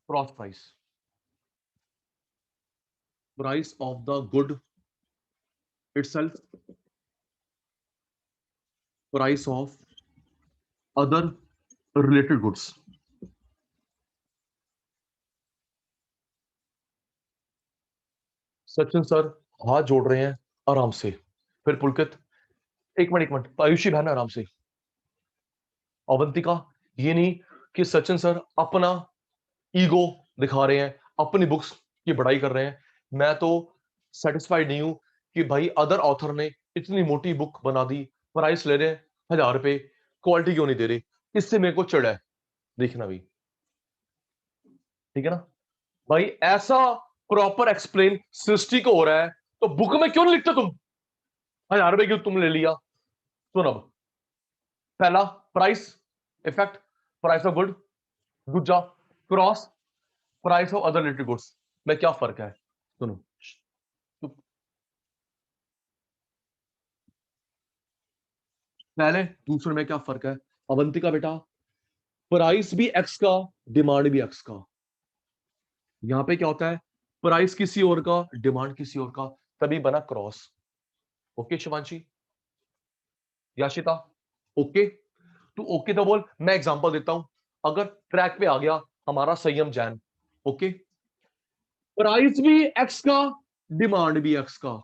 cross price, price of the good itself, price of other related goods. Sachin sir हाथ जोड़ रहे हैं आराम से। फिर पुलकित, एक मिनट आयुषी बहन आराम से। अवंतिका, ये नहीं कि सचिन सर अपना ईगो दिखा रहे हैं, अपनी बुक्स की बड़ाई कर रहे हैं। मैं तो सेटिस्फाइड नहीं हूं कि भाई अदर ऑथर ने इतनी मोटी बुक बना दी, प्राइस ले रहे हैं 1000 रुपए, क्वालिटी क्यों नहीं दे रहे। इससे मेरे को चिढ़ है। देखना भी ठीक है ना भाई, ऐसा प्रॉपर एक्सप्लेन सृष्टि को हो रहा है तो बुक में क्यों नहीं लिखते तुम। 1000 रुपए क्यों तुम ले लिया। सुन, अब पहला price effect, price of good, दूसरा cross, price of other related goods में क्या फर्क है। सुनो, पहले दूसरे में क्या फर्क है। अवंतिका बेटा, प्राइस भी एक्स का, डिमांड भी एक्स का। यहां पे क्या होता है, प्राइस किसी और का, डिमांड किसी और का, तभी बना cross. Okay Shivanshi, Yashita, okay. तू ओके तो बोल, मैं एग्जांपल देता हूं। अगर ट्रैक पे आ गया हमारा संयम जैन, ओके, प्राइस भी एक्स का, डिमांड भी एक्स का,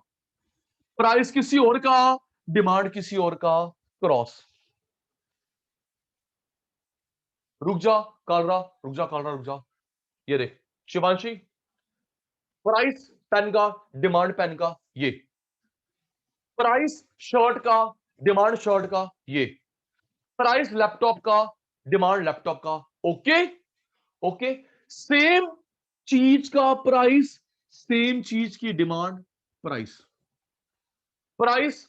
प्राइस किसी और का, डिमांड किसी और का, क्रॉस। रुक जा कालरा, रुक जा कालरा, रुक जा। ये देख शिवांशी, प्राइस पेन का, डिमांड पेन का, ये प्राइस शर्ट का, डिमांड शर्ट का, ये प्राइस लैपटॉप का, डिमांड लैपटॉप का। ओके ओके, सेम चीज का प्राइस, सेम चीज की डिमांड, प्राइस, प्राइस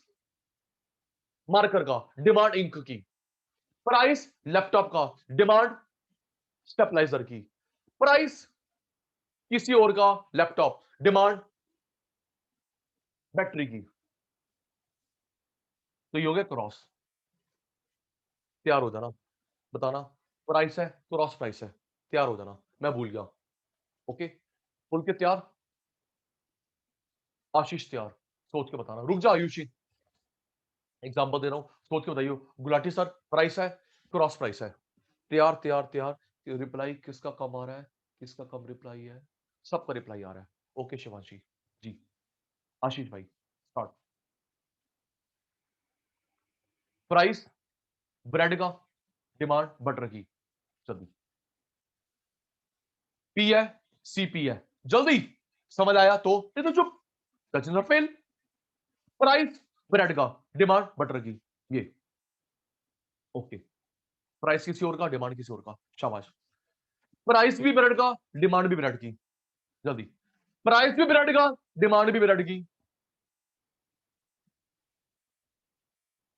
मार्कर का, डिमांड इंक की, प्राइस लैपटॉप का, डिमांड स्टेपलाइजर की, प्राइस किसी और का लैपटॉप, डिमांड बैटरी की। तो ये हो गया क्रॉस। तैयार हो जाना, बताना प्राइस है, क्रॉस प्राइस है, तैयार हो जाना। मैं भूल गया। ओके, फुल के तैयार, आशीष तैयार, सोच के बताना। रुक जा आयुषी, एग्जांपल दे रहा हूं, सोच के बताइए। गुलाटी सर, प्राइस है, क्रॉस प्राइस है, तैयार तैयार तैयार। रिप्लाई किसका कम आ रहा है, किसका कम रिप्लाई है, सबका रिप्लाई आ रहा है। ओके शिवांशी जी, आशीष भाई स्टार्ट। प्राइस ब्रेड का, डिमांड बटर की, जल्दी। पी है, सीपी है, जल्दी। समझ आया तो नहीं तो चुप, सचिन फेल। प्राइस ब्रेड का, डिमांड बटर की, ये ओके। प्राइस किसी और का, डिमांड किसी और का, शाबाश। प्राइस भी ब्रेड का, डिमांड भी ब्रेड की, जल्दी। प्राइस भी ब्रेड का, डिमांड भी ब्रेड की,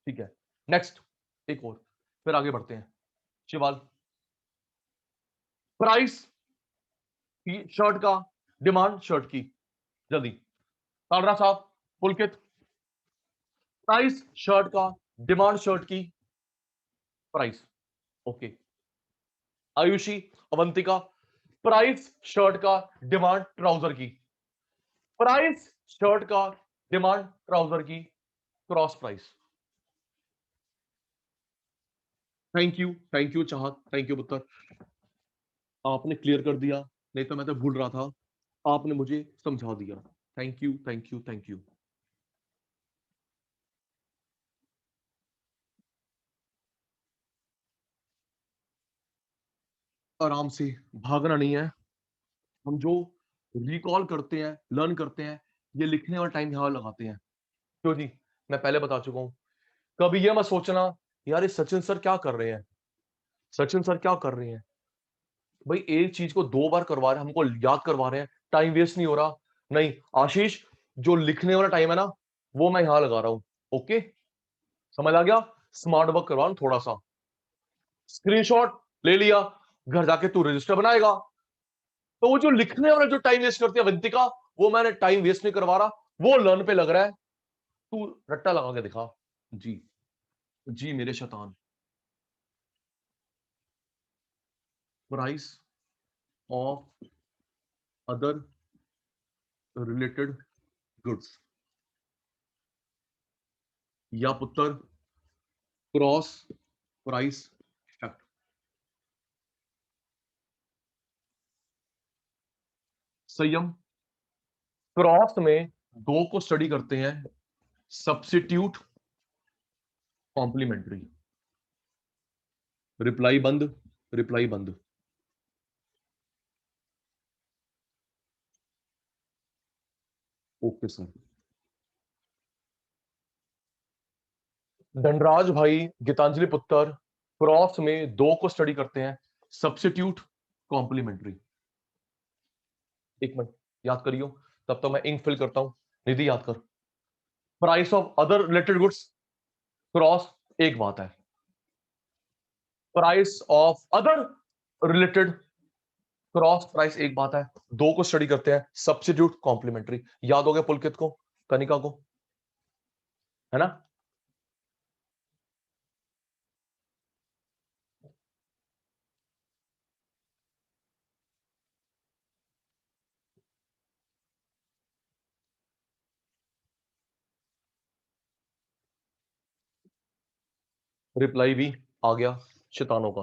ठीक है। नेक्स्ट, एक और, फिर आगे बढ़ते हैं। शिवाल, प्राइस शर्ट का, डिमांड शर्ट की, जल्दी। कालरा साहब, पुलकित, प्राइस शर्ट का, डिमांड शर्ट की, price okay. Ayushi, Avantika, price shirt का, डिमांड ट्राउजर की, प्राइस शर्ट का, डिमांड ट्राउजर की, क्रॉस प्राइस। थैंक यू चाहत, थैंक यू पुत्र, आपने क्लियर कर दिया, नहीं तो मैं तो भूल रहा था, आपने मुझे समझा दिया। Thank you thank you thank you. आराम से, भागना नहीं है। हम जो रिकॉल करते हैं, लर्न करते हैं, ये लिखने वाला टाइम यहां लगाते हैं। क्यों जी, मैं पहले बता चुका हूं। कभी ये मत सोचना यार ये सचिन सर क्या कर रहे हैं, सचिन सर क्या कर रहे हैं। भाई एक चीज को 2 बार करवा रहे हैं, हमको याद करवा रहे हैं, टाइम वेस्ट नहीं हो रहा। नहीं आशीष, जो लिखने वाला टाइम है ना, वो मैं यहां लगा रहा हूं। ओके, समझ आ गया। स्मार्ट वर्क करवा रहा हूं थोड़ा सा। स्क्रीनशॉट ले लिया, घर जाके तू रजिस्टर बनाएगा। तो वो जो लिखने वाला जो टाइम वेस्ट करती है वंतिका, वो मैंने टाइम वेस्ट नहीं करवा रहा, वो लर्न पे लग रहा है। तू रट्टा लगा के दिखा। जी जी मेरे शैतान। Price of other related goods, या पुत्र क्रॉस प्राइस संयम। क्रॉस में दो को स्टडी करते हैं, सब्स्टिट्यूट, कॉम्प्लीमेंट्री। रिप्लाई बंद, रिप्लाई बंद। Okay sir. धनराज भाई, गीतांजलि पुत्र, क्रॉस में दो को स्टडी करते हैं, सब्स्टिट्यूट, कॉम्प्लीमेंट्री। एक मिनट याद करियो, तब तो मैं इंक फिल करता हूं। निधि याद कर। Price of other related goods, cross एक बात है। Price of other related, cross price एक बात है। दो को स्टडी करते हैं, सब्स्टिट्यूट, कॉम्प्लीमेंट्री। याद हो गया पुलकित को, कनिका को, है ना? रिप्लाई भी आ गया शैतानों का।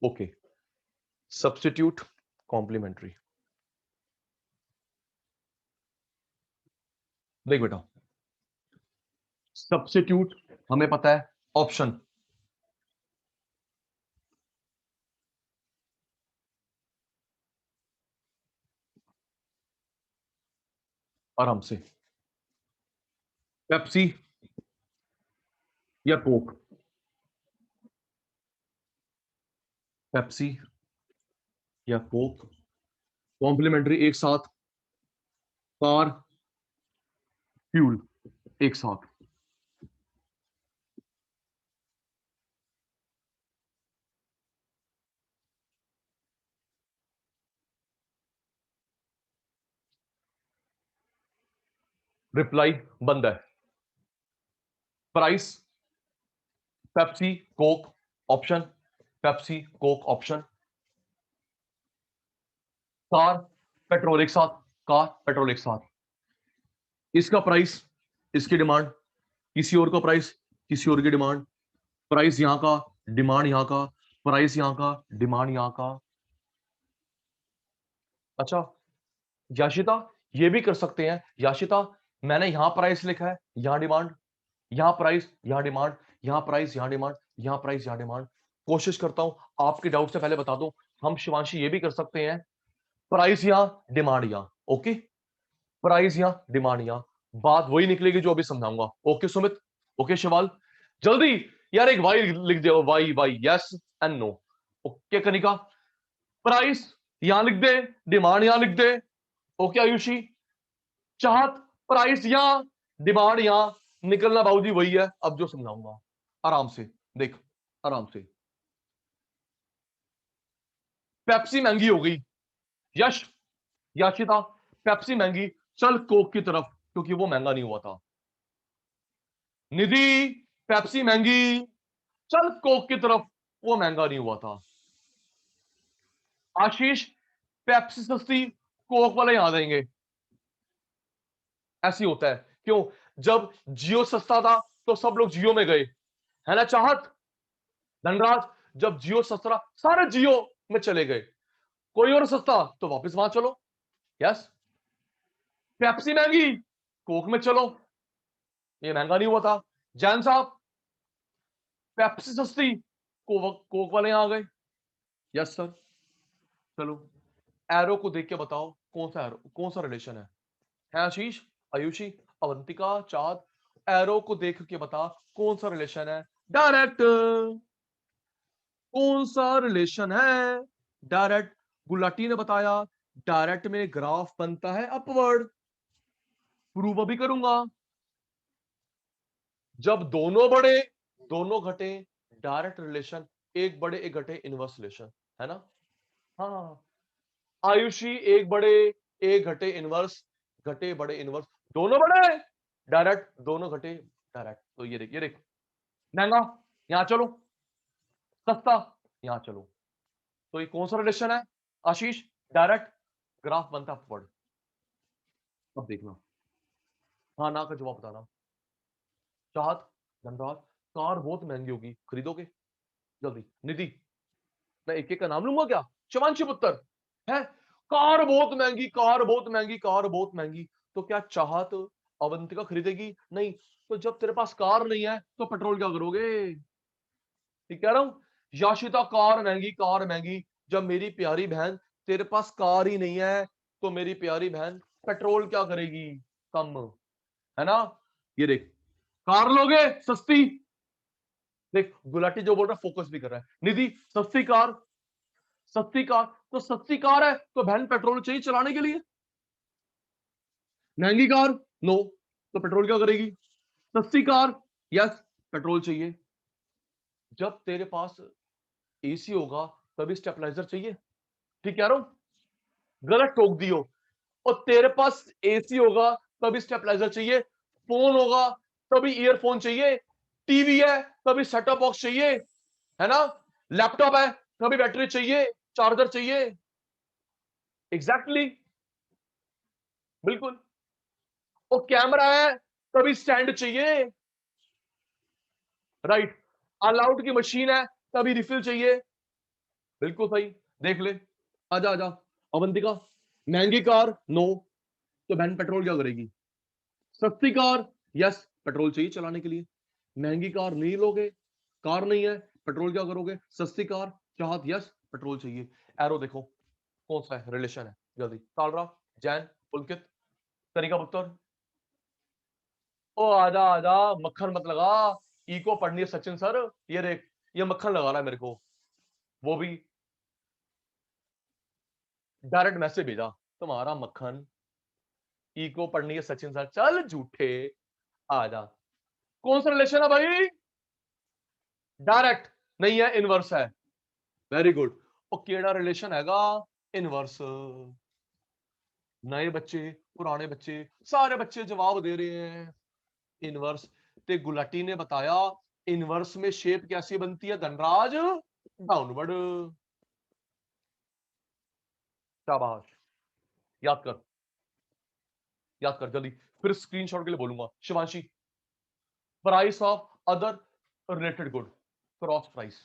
Okay, substitute, complementary. देख बेटा, सब्स्टिट्यूट हमें पता है, ऑप्शन। आराम से, पेप्सी या कोक, पेप्सी या कोक। कॉम्प्लीमेंट्री एक साथ, कार, फ्यूल एक साथ। रिप्लाई बंद है। Price Pepsi Coke option, Pepsi Coke option. Car petrol एक साथ, कार पेट्रोल एक साथ। इसका प्राइस, इसकी डिमांड, किसी और का प्राइस, किसी और की डिमांड। प्राइस यहां का, डिमांड यहां का, प्राइस यहां का, डिमांड यहां का। अच्छा याशिता, ये भी कर सकते हैं। याशिता, मैंने यहां प्राइस लिखा है, यहां डिमांड, यहां प्राइस, यहां डिमांड, यहां प्राइस, यहां डिमांड, यहां प्राइस, यहां डिमांड। कोशिश करता हूं आपके डाउट से पहले बता दूं, हम शिवांशी ये भी कर सकते हैं, प्राइस यहां, डिमांड यहां। ओके, प्राइस यहां, डिमांड यहां। बात वही निकलेगी जो अभी समझाऊंगा। ओके सुमित, ओके शिवाल, जल्दी यार एक वाई लिख दो, Y Y, yes and no. Okay Kanika, price यहां लिख दे, डिमांड यहां लिख दे। ओके आयुषी, चाहत, प्राइस यहां, डिमांड यहां। निकलना बाबूजी वही है अब जो समझाऊंगा। आराम से देख, आराम से। पेप्सी महंगी हो गई, यश, याशिता, पेप्सी महंगी, चल कोक की तरफ, क्योंकि वो महंगा नहीं हुआ था। निधि, पेप्सी महंगी, चल कोक की तरफ, वो महंगा नहीं हुआ था। आशीष, पेप्सी सस्ती, कोक वाले यहां देंगे। ऐसी होता है, क्यों? जब जियो सस्ता था तो सब लोग जियो में गए, है ना चाहत? धनराज, जब जियो सस्ता सारे जियो में चले गए, कोई और सस्ता तो वापस वहां चलो। यस, पेप्सी महंगी, कोक में चलो, ये महंगा नहीं हुआ था। जैन साहब, पेप्सी सस्ती, कोक वाले यहां आ गए। यस सर, चलो एरो को देख के बताओ कौन सा एरो, कौन सा रिलेशन है आशीष, आयुषी, अवंतिका, चाँद, एरो को देख के बता कौन सा रिलेशन है। डायरेक्ट, कौन सा रिलेशन है? डायरेक्ट। गुलाटी ने बताया डायरेक्ट में ग्राफ बनता है अपवर्ड। प्रूव अभी करूंगा। जब दोनों बढ़े, दोनों घटे, डायरेक्ट रिलेशन। एक बढ़े एक घटे, इनवर्स रिलेशन, है ना? हाँ, आयुषी, एक बढ़े एक घटे, इनवर्स, घटे बढ़े इनवर्स, दोनों बढ़े डायरेक्ट, दोनों घटे डायरेक्ट। तो ये देख, ये देख, महंगा यहां चलो, सस्ता यहां चलो। तो ये कौन सा रिलेशन है आशीष? डायरेक्ट ग्राफ बनता अपवर्ड। अब देखना, हाँ ना का जवाब बताना। चाहत, धनराज, कार बहुत महंगी होगी, खरीदोगे? जल्दी। निधि, मैं एक एक का नाम लूंगा क्या? शिवांशी पुत्र है, कार बहुत महंगी, कार बहुत महंगी, कार बहुत महंगी। तो क्या चाहत अवंतिका खरीदेगी? नहीं। तो जब तेरे पास कार नहीं है तो पेट्रोल क्या करोगे? ठीक कह रहा हूं। याशिता, कार महंगी, कार महंगी। जब मेरी प्यारी बहन तेरे पास कार ही नहीं है तो मेरी प्यारी बहन पेट्रोल क्या करेगी? कम, है ना? ये देख, कार लोगे सस्ती। देख गुलाटी जो बोल रहा है फोकस भी कर रहा है। निधि, सस्ती कार, सस्ती कार। तो सस्ती कार है तो बहन पेट्रोल चाहिए चलाने के लिए। महंगी कार, नो, तो पेट्रोल क्या करेगी? सस्ती कार, यस, पेट्रोल चाहिए। जब तेरे पास एसी होगा तभी स्टेबलाइजर चाहिए। ठीक कह रहा हूं? गलत ठोक दियो। और तेरे पास एसी होगा तभी स्टेबलाइजर चाहिए, फोन होगा तभी ईयरफोन चाहिए, टीवी है तभी सेटअप बॉक्स चाहिए, है ना? लैपटॉप है तभी बैटरी चाहिए, चार्जर चाहिए। एग्जैक्टली, बिल्कुल। और कैमरा है तभी स्टैंड चाहिए, राइट। अलाउड की मशीन है तभी रिफिल चाहिए, बिल्कुल सही। देख ले, आजा आजा। अवंतिका, महंगी कार, नो, तो बहन पेट्रोल क्या करेगी? सस्ती कार, यस, पेट्रोल चाहिए चलाने के लिए। महंगी कार नहीं लोगे, कार नहीं है, पेट्रोल क्या करोगे? सस्ती कार, चाहत, यस, पेट्रोल चाहिए। एरो देखो कौन सा है, रिलेशन है, जल्दी। कालरा, जैन, पुलकित, कनिका पुत्र। ओ आजा आजा, मक्खन मत लगा। इको पढ़नी है सचिन सर, ये देख, ये मक्खन लगा रहा है मेरे को, वो भी डायरेक्ट मैसेज भेजा, तुम्हारा मक्खन। इको पढ़नी है सचिन सर, चल झूठे, आजा। कौन सा रिलेशन है भाई? डायरेक्ट नहीं है, इनवर्स है। Very good. और केड़ा रिलेशन हैगा? इनवर्स। नए बच्चे, पुराने बच्चे, सारे बच्चे जवाब दे रहे हैं इनवर्स। ते गुलाटी ने बताया इनवर्स में शेप कैसी बनती है धनराज? डाउनवर्ड। शाबाश, याद कर, याद कर जल्दी। फिर स्क्रीनशॉट के लिए बोलूंगा। Shivanshi, price of other related good, cross price,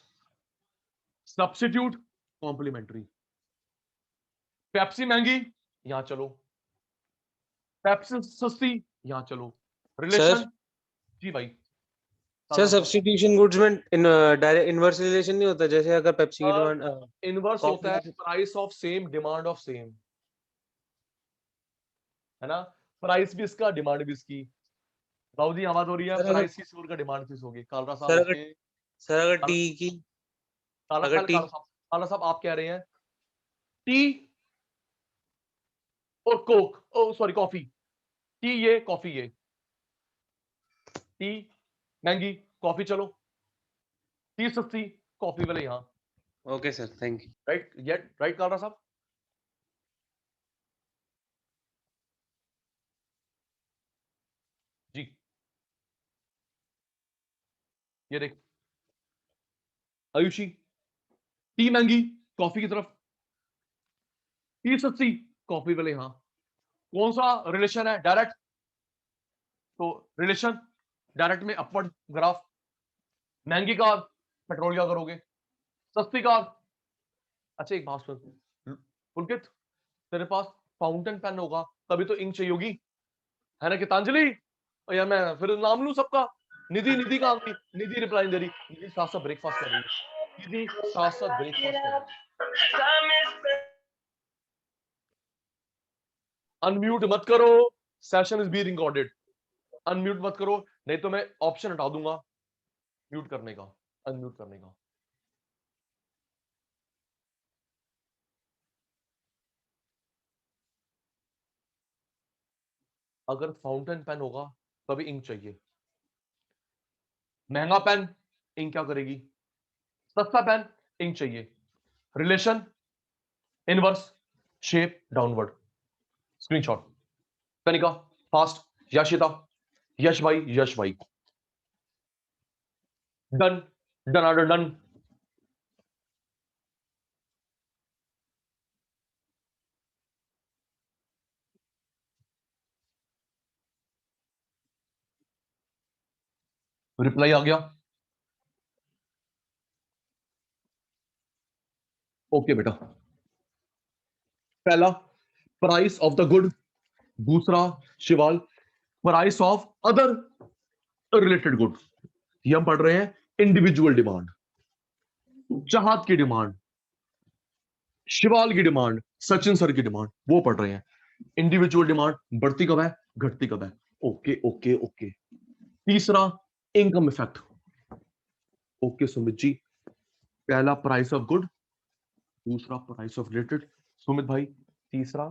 substitute, complementary. Pepsi महंगी, यहां चलो। पेप्सी सस्ती, यहां चलो। सर रिलेशन, जी भाई। सर सब्स्टिट्यूशन गुड्स में डायरेक्ट इनवर्स रिलेशन नहीं होता, जैसे अगर पेप्सी की डिमांड इनवर्स होता है price of same, demand of same, है ना? प्राइस भी इसका, डिमांड भी इसकी। बाबू जी आवाज हो रही है, सर अगर प्राइस किस का, डिमांड किस होगी? कालरा साहब सर अगर इसके, सर अगर काला टी की काला अगर टी काला साहब आप कह रहे हैं टी और कोक, ओ सॉरी कॉफी। टी ये, कॉफी ये। टी महंगी, कॉफी चलो। टी सस्ती, कॉफी वाले यहां। Okay sir, thank you. Right, yet right Kalra साहब। जी, ये देख आयुषी, टी महंगी, कॉफी की तरफ। टी सस्ती, कॉफी वाले यहां। कौन सा रिलेशन है? डायरेक्ट। तो रिलेशन डायरेक्ट में अपवर्ड ग्राफ। महंगी कार, पेट्रोल क्या करोगे? सस्ती कार, अच्छा एक बात सुन पुलकित, तेरे पास फाउंटेन पेन होगा तभी तो इंक चाहिए होगी, है ना गीतांजलि? और यार मैं फिर नाम लूं सबका। निधि, निधि कहां गई? निधि रिप्लाई दे रही, निधि साथ साथ ब्रेकफास्ट कर रही है, निधि साथ साथ ब्रेकफास्ट कर रही है। अनम्यूट मत करो, session is be recorded. Unmute मत करो, नहीं तो मैं ऑप्शन हटा दूंगा म्यूट करने का, अनम्यूट करने का। अगर फाउंटेन पेन होगा तभी इंक चाहिए। महंगा पेन, इंक क्या करेगी? सस्ता पेन, इंक चाहिए। Relation, inverse, shape downward. Screenshot, Kanika fast, Yashita, Yash भाई, यश भाई। Done, done order done. Reply आ गया? ओके बेटा, पहला प्राइस ऑफ द गुड, दूसरा Shival price of other related good. ये हम पढ़ रहे हैं इंडिविजुअल डिमांड, चाहत की डिमांड, शिवाल की डिमांड, सचिन सर की डिमांड, वो पढ़ रहे हैं। इंडिविजुअल डिमांड बढ़ती कब है, घटती कब है। Okay okay okay. तीसरा income effect. Okay Sumit ji, पहला प्राइस ऑफ गुड, दूसरा प्राइस ऑफ रिलेटेड। सुमित भाई तीसरा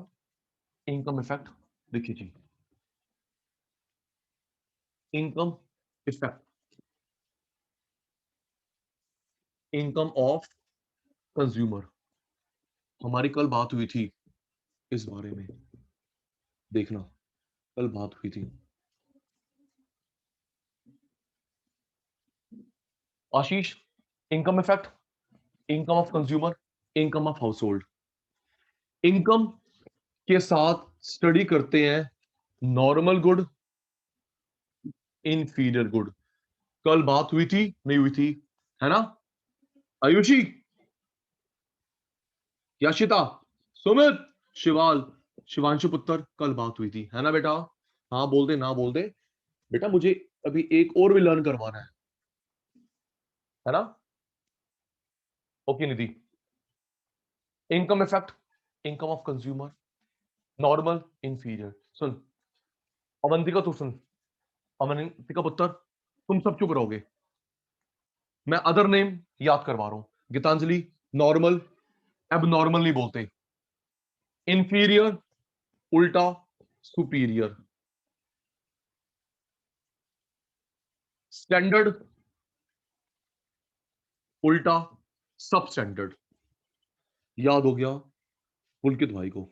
इनकम इफेक्ट। देखिए जी, income effect, income of consumer. हमारी कल बात हुई थी इस बारे में, देखना कल बात हुई थी। Ashish, income effect, income of consumer, income of household. Income के साथ स्टडी करते हैं नॉर्मल गुड, इंफीरियर गुड। कल बात हुई थी, नहीं हुई थी, है ना आयुषी, याशिता, सुमित, शिवाल, शिवांशु पुत्र, कल बात हुई थी, है ना बेटा? हाँ बोल दे, ना बोल दे बेटा, मुझे अभी एक और भी लर्न करवाना है ना? Okay Nidhi, income effect, income of consumer, normal, inferior. सुन अवंतिका, तू सुन, अवंतिका पुत्र, तुम सब चुप रहोगे, मैं अदर नेम याद करवा रहा हूं। गीतांजलि, नॉर्मल एबनॉर्मल नहीं बोलते, इंफीरियर उल्टा सुपीरियर, स्टैंडर्ड उल्टा सब स्टैंडर्ड। याद हो गया पुलकित भाई को?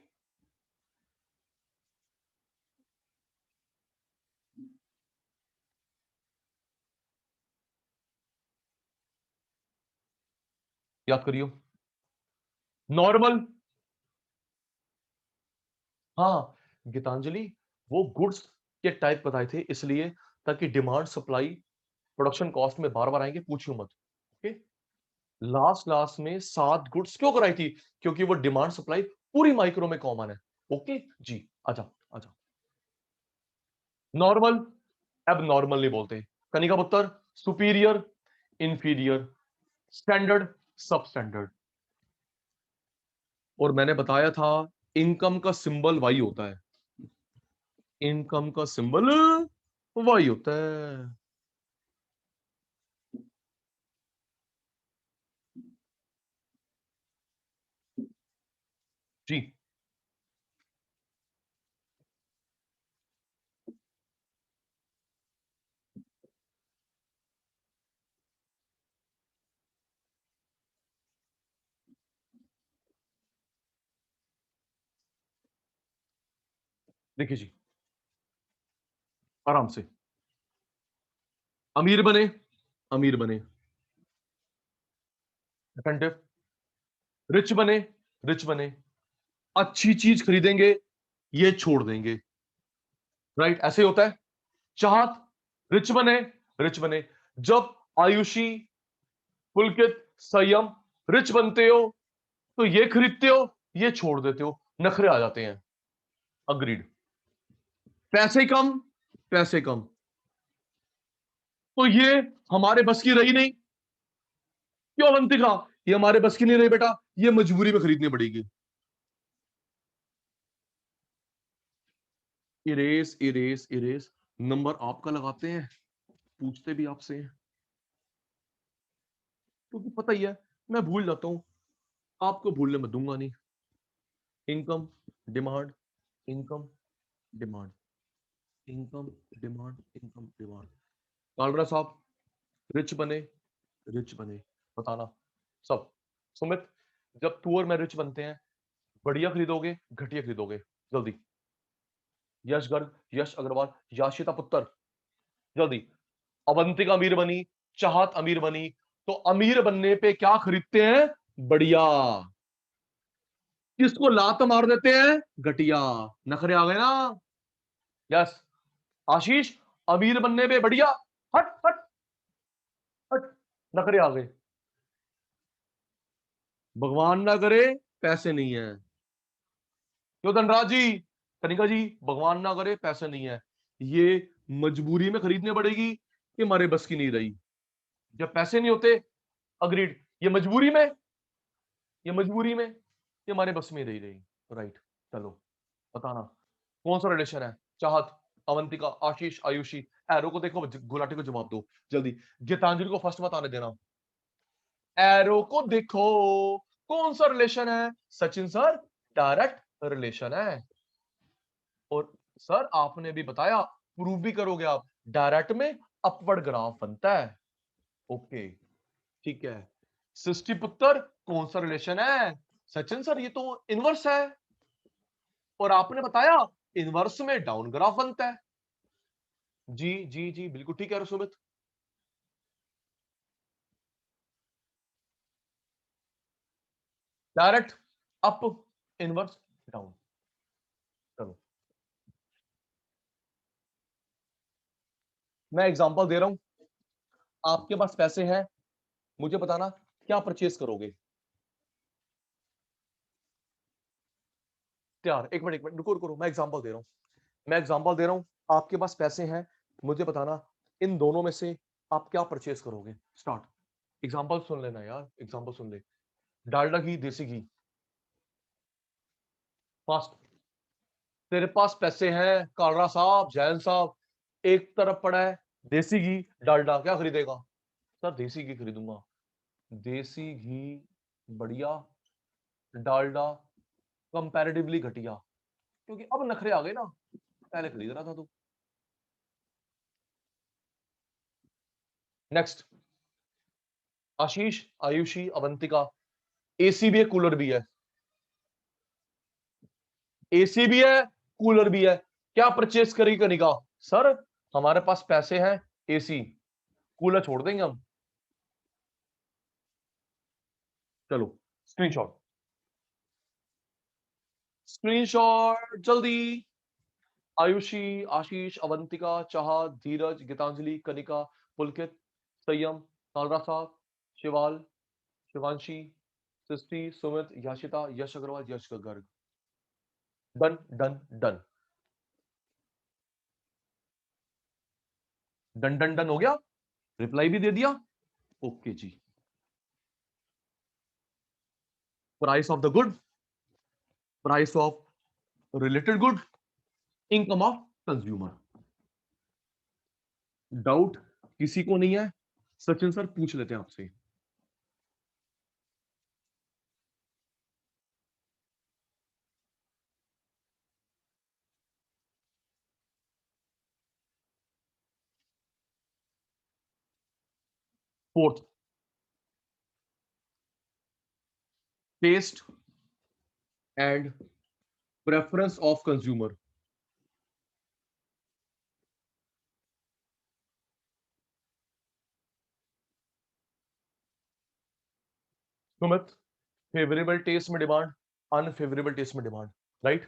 याद करियो। नॉर्मल, हाँ गीतांजलि, वो गुड्स के टाइप बताए थे इसलिए, ताकि डिमांड सप्लाई प्रोडक्शन कॉस्ट में बार बार आएंगे, पूछियो मत। ओके, लास्ट लास्ट में 7 गुड्स क्यों कराई थी? क्योंकि वो डिमांड सप्लाई पूरी माइक्रो में कॉमन है। ओके जी, आजा आजा। नॉर्मल अब नॉर्मल नहीं बोलते, कनिका पुत्र, सुपीरियर इंफीरियर, स्टैंडर्ड सब स्टैंडर्ड। और मैंने बताया था इनकम का सिंबल वाई होता है, इनकम का सिंबल वाई होता है। जी देखिए जी, आराम से, अमीर बने, अमीर बने, अटेंटिव, रिच बने, रिच बने, अच्छी चीज खरीदेंगे, ये छोड़ देंगे, राइट? ऐसे ही होता है। चाहत, रिच बने, रिच बने। जब आयुषी, पुलकित, संयम रिच बनते हो तो ये खरीदते हो, ये छोड़ देते हो, नखरे आ जाते हैं। अग्रीड। पैसे कम, पैसे कम, तो ये हमारे बस की रही नहीं। क्यों अवंतिका? ये हमारे बस की नहीं रही बेटा, ये मजबूरी में खरीदनी पड़ेगी। इरेज इरेज इरेज, नंबर आपका लगाते हैं, पूछते भी आपसे हैं, क्योंकि पता ही है मैं भूल जाता हूं, आपको भूलने में दूंगा नहीं। Income demand, income demand, income demand, income demand. Kalra साहब, रिच बने, रिच बने, बताना सब। सुमित, जब तू और मैं रिच बनते हैं, बढ़िया खरीदोगे घटिया खरीदोगे? जल्दी। यश गर्ग, यश अग्रवाल, याशिता पुत्र, जल्दी। अवंतिका अमीर बनी, चाहत अमीर बनी, तो अमीर बनने पे क्या खरीदते हैं? बढ़िया। किसको लात मार देते हैं? घटिया। नखरे आ गए ना? यस। आशीष, अमीर बनने पे बढ़िया, हट हट, नखरे आ गए, भगवान ना करे पैसे नहीं है। क्यों धनराज जी, कनिका जी, भगवान ना करे पैसे नहीं है, ये मजबूरी में खरीदने पड़ेगी कि हमारे बस की नहीं रही? जब पैसे नहीं होते, अग्रीड, ये मजबूरी में, ये मजबूरी में, ये हमारे बस में नहीं रही। राइट, चलो बताना कौन सा रिलेशन है? चाहत, अवंतिका, आशीष, आयुषी। एरो को देखो, गुलाटी को जवाब दो जल्दी। गीतांजलि को फर्स्ट बताने देना। एरो को देखो, कौन सा रिलेशन है? सचिन सर, डायरेक्ट रिलेशन है। और सर आपने भी बताया, प्रूव भी करोगे आप, डायरेक्ट में अपवर्ड ग्राफ बनता है। ओके, ठीक है। सृष्टि पुत्र, कौन सा रिलेशन है? सचिन सर ये तो इनवर्स है, और आपने बताया इनवर्स में डाउन ग्राफ बनता है। जी जी जी, बिल्कुल ठीक है Sumit. Direct up, inverse down. चलो मैं एग्जांपल दे रहा हूं, आपके पास पैसे हैं, मुझे बताना क्या परचेस करोगे। तैयार? एक मिनट रुको रुको, मैं एग्जांपल दे रहा हूं, मैं एग्जांपल दे रहा हूं। आपके पास पैसे हैं, मुझे बताना इन दोनों में से आप क्या परचेस करोगे। स्टार्ट। एग्जांपल सुन लेना यार, एग्जांपल सुन ले। डालडा घी, देसी घी, फास्ट। तेरे पास पैसे हैं कालरा साहब, जैन साहब, एक तरफ पड़ा है देसी घी, डालडा, क्या खरीदेगा? सर देसी घी खरीदूंगा। देसी घी बढ़िया, डालडा कंपैरेटिवली घटिया, क्योंकि अब नखरे आ गए ना, पहले खरीद रहा था तू। नेक्स्ट, आशीष, आयुषी, अवंतिका, एसी भी है कूलर भी है, एसी भी है कूलर भी है, क्या परचेस करेगी कनिका? सर हमारे पास पैसे हैं, एसी, कूलर छोड़ देंगे हम। चलो स्क्रीनशॉट, स्क्रीनशॉट जल्दी। आयुषी, आशीष, अवंतिका, चाह, धीरज, गीतांजलि, कनिका, पुलकित, संयम, कालरा साहब, Shival, Shivanshi, Srishti, Sumit, Yashita, Yash Agarwal, Yash Garg. Done done done done done done हो गया, रिप्लाई भी दे दिया। ओके जी। Price of the good, price of related good, income of consumer. Doubt किसी को नहीं है? सचिन सर पूछ लेते हैं आपसे। Fourth, taste and preference of consumer. Sumit, favourable taste में डिमांड, अनफेवरेबल टेस्ट में डिमांड, राइट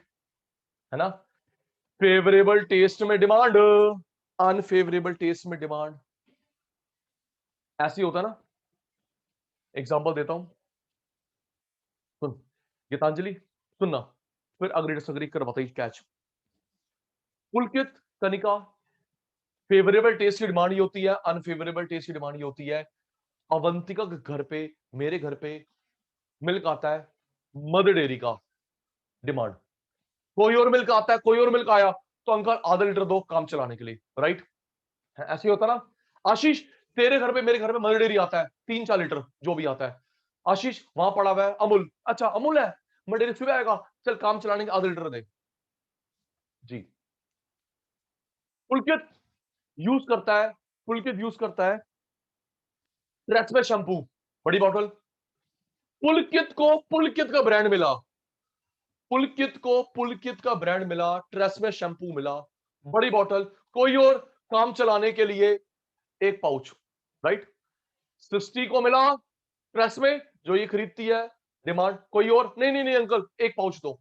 है ना? फेवरेबल टेस्ट में डिमांड, अनफेवरेबल टेस्ट में डिमांड, ऐसे ही होता ना। एग्जांपल देता हूं, सुन गीतांजलि, सुनना, फिर अग्री डिसअग्री कर बताइए कैच। पुलकित, कनिका, फेवरेबल टेस्ट की डिमांड ये होती है, अनफेवरेबल टेस्ट की डिमांड ये होती है। अवंतिका के घर पे, मेरे घर पे मिल्क आता है, मदर डेयरी का डिमांड। कोई और मिल्क आता है, कोई और मिल्क आया तो अंकल आधा लीटर दो काम चलाने के लिए, राइट? ऐसे ही होता ना। आशीष, तेरे घर पे मेरे घर पे मदर डेयरी आता है, 3-4 लीटर जो भी आता है। आशीष वहां पड़ा हुआ है अमूल, अच्छा अमूल है, मदर डेयरी सुबह आएगा, चल काम चलाने के आधा लीटर दे। जी। पुलकित यूज करता है, पुलकित यूज करता है ट्रेसमे शैम्पू, बड़ी बॉटल। पुलकित को पुलकित का ब्रांड मिला, पुलकित को पुलकित का ब्रांड मिला, ट्रेसमे शैम्पू मिला, बड़ी बॉटल, कोई और काम चलाने के लिए एक पाउच, राइट? सृष्टि को मिला ट्रेसमे, जो ये खरीदती है, डिमांड, कोई और नहीं नहीं नहीं अंकल एक पाउच दो,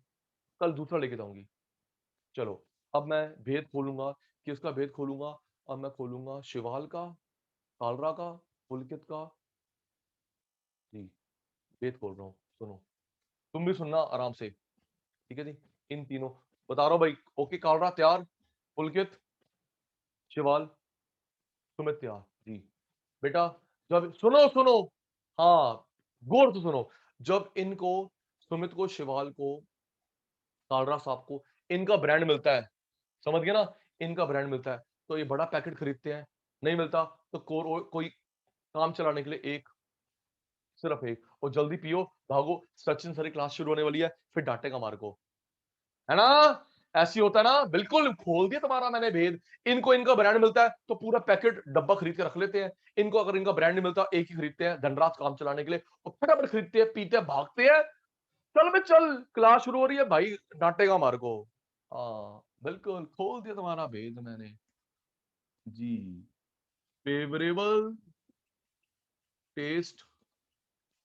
कल दूसरा लेके जाऊंगी। चलो अब मैं भेद खोलूंगा, किसका भेद खोलूंगा? अब मैं खोलूंगा शिवाल का, कालरा का, पुलकित का, वेद खोल रहा हूँ, सुनो, तुम भी सुनना आराम से, ठीक है जी। इन तीनों बता रहा हूं भाई। ओके कालरा तैयार, पुलकित, शिवाल, सुमित तैयार जी। बेटा जब सुनो सुनो, हाँ गौर से सुनो, जब इनको सुमित को, शिवाल को, कालरा साहब को इनका ब्रांड मिलता है, समझ गया ना, इनका ब्रांड मिलता है, तो ये बड़ा पैकेट खरीदते हैं, नहीं मिलता तो कोई काम चलाने के लिए एक, सिर्फ एक, और जल्दी पियो, भागो, सचिन सर की क्लास शुरू होने वाली है, फिर डांटेगा मार को, है ना। ऐसी होता है ना, बिल्कुल खोल दिया तुम्हारा मैंने भेद। इनको इनका ब्रांड मिलता है तो पूरा पैकेट डब्बा खरीद के रख लेते हैं। इनको अगर इनका ब्रांड नहीं मिलता, एक ही खरीदते हैं धनराज काम चलाने के लिए, और फटाफट खरीदते हैं, पीते हैं, भागते हैं, चल बे चल, क्लास शुरू हो रही है भाई, डांटेगा मार को। हाँ बिल्कुल खोल दिया तुम्हारा भेद मैंने जी। फेवरेबल टेस्ट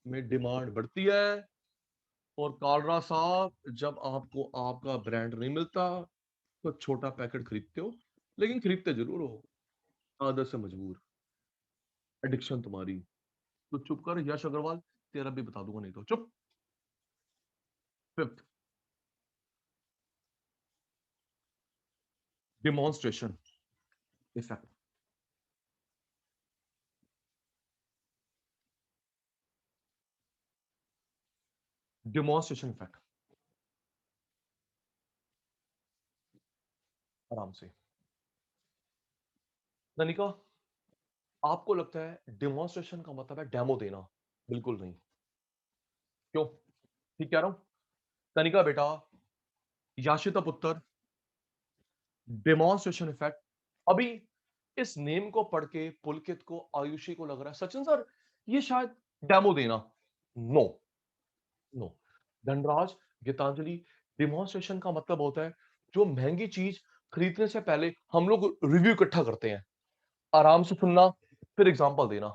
में डिमांड बढ़ती है, और कालरा साहब जब आपको आपका ब्रांड नहीं मिलता तो छोटा पैकेट खरीदते हो, लेकिन खरीदते जरूर हो, आदत से मजबूर, एडिक्शन तुम्हारी। तो चुप कर यश अग्रवाल, तेरा भी बता दूंगा, नहीं तो चुप। Fifth, demonstration effect. Demonstration effect, आराम से। ननिका, आपको लगता है डिमॉन्स्ट्रेशन का मतलब है डेमो देना? बिल्कुल नहीं। क्यों? ठीक कह रहा हूं? तनिका बेटा, याशिता पुत्र, डेमोन्स्ट्रेशन इफेक्ट। अभी इस नेम को पढ़ के पुलकित को, आयुषी को लग रहा है सचिन सर ये शायद डेमो देना। No, no Dhanraj, Geetanjali, demonstration का मतलब होता है जो महंगी चीज खरीदने से पहले हम लोग रिव्यू इकट्ठा करते हैं। आराम से सुनना, फिर एग्जांपल देना।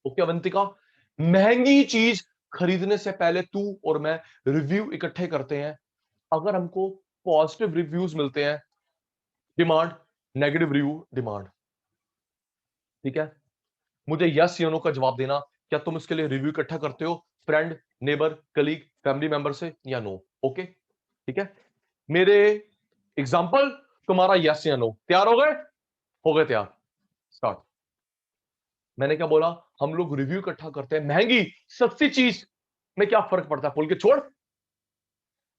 ओके अवंतिका, महंगी चीज खरीदने से पहले तू और मैं रिव्यू इकट्ठे करते हैं। अगर हमको पॉजिटिव रिव्यूज मिलते हैं, डिमांड, नेगेटिव रिव्यू डिमांड, ठीक है। मुझे यस या नो का जवाब देना, क्या तुम इसके लिए रिव्यू इकट्ठा करते हो friend, neighbour, colleague, family member से, या नो? ओके ठीक है। मेरे एग्जांपल, तुम्हारा यस या नो, तैयार हो गए? हो गए तैयार, स्टार्ट। मैंने क्या बोला? हम लोग रिव्यू इकट्ठा करते हैं, महंगी सस्ती चीज में क्या फर्क पड़ता है? बोल के छोड़,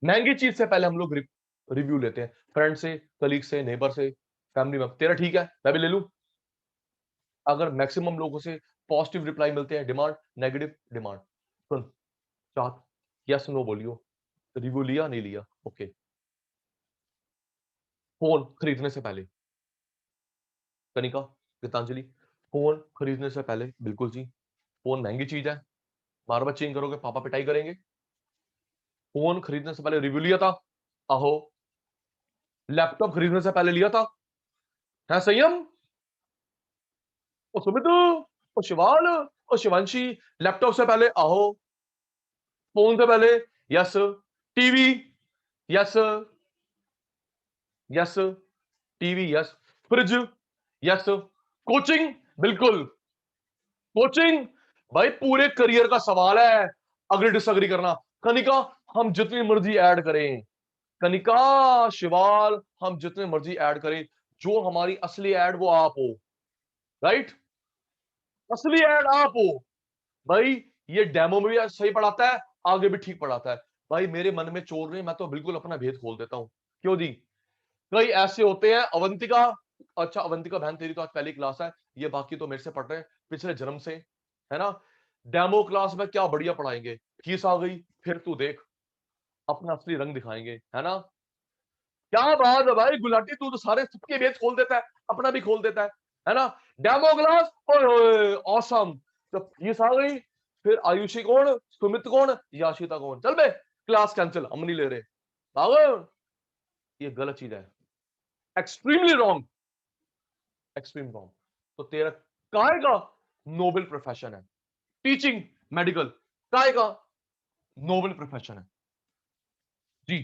महंगी चीज से पहले हम लोग रिव्यू लेते हैं, फ्रेंड से, कलीग से, नेबर से, फैमिली में। तेरा ठीक है, मैं भी ले लूं। अगर मैक्सिमम लोगों से पॉजिटिव रिप्लाई मिलते हैं, डिमांड, नेगेटिव, डिमांड। सुन चाहत, यस नो बोलियो, रिव्यू लिया नहीं लिया? ओके। फोन खरीदने से पहले, कनिका, गीतांजलि, फोन खरीदने से पहले बिल्कुल जी, फोन महंगी चीज है, बार बार चेंज करोगे पापा पिटाई करेंगे। फोन खरीदने से पहले रिव्यू लिया था, आहो। लैपटॉप खरीदने से पहले लिया था, है संयम, और सुमित, और शिवाल, और शिवांशी, लैपटॉप से पहले आहो, फोन से पहले yes, TV yes, yes TV yes, fridge yes, coaching बिल्कुल, कोचिंग भाई पूरे करियर का सवाल है, अग्री डिसअग्री करना। कनिका, हम जितनी मर्जी ऐड करें, कनिका, शिवाल, हम जितने मर्जी ऐड करें, जो हमारी असली ऐड वो आप हो, राइट? असली ऐड आप हो भाई। ये डेमो में भी सही पढ़ाता है, आगे भी ठीक पढ़ाता है भाई। मेरे मन में चोर नहीं, मैं तो बिल्कुल अपना भेद खोल देता हूं। क्यों जी? कई ऐसे होते हैं, अवंतिका, अच्छा अवंतिका बहन तेरी तो आज पहली क्लास है, ये बाकी तो मेरे से पढ़ रहे हैं पिछले जन्म से, है ना। डेमो क्लास में क्या बढ़िया पढ़ाएंगे, फीस आ गई, फिर तू देख अपना असली रंग दिखाएंगे, है ना। क्या बात है भाई गुलाटी, तू तो सारे सबके भेद खोल देता है, अपना भी खोल देता है ना। डेमो क्लास, ओए ऑसम, जब फीस आ गई, फिर आयुषी कौन, सुमित कौन, याशिता कौन, चल बे क्लास कैंसिल, हम नहीं ले रहे, भागो। ये गलत चीज है, एक्सट्रीमली रॉन्ग, एक्सट्रीम रॉन्ग। तो तेरा काय का नोबल प्रोफेशन है, टीचिंग, मेडिकल, काय का नोबल प्रोफेशन है जी।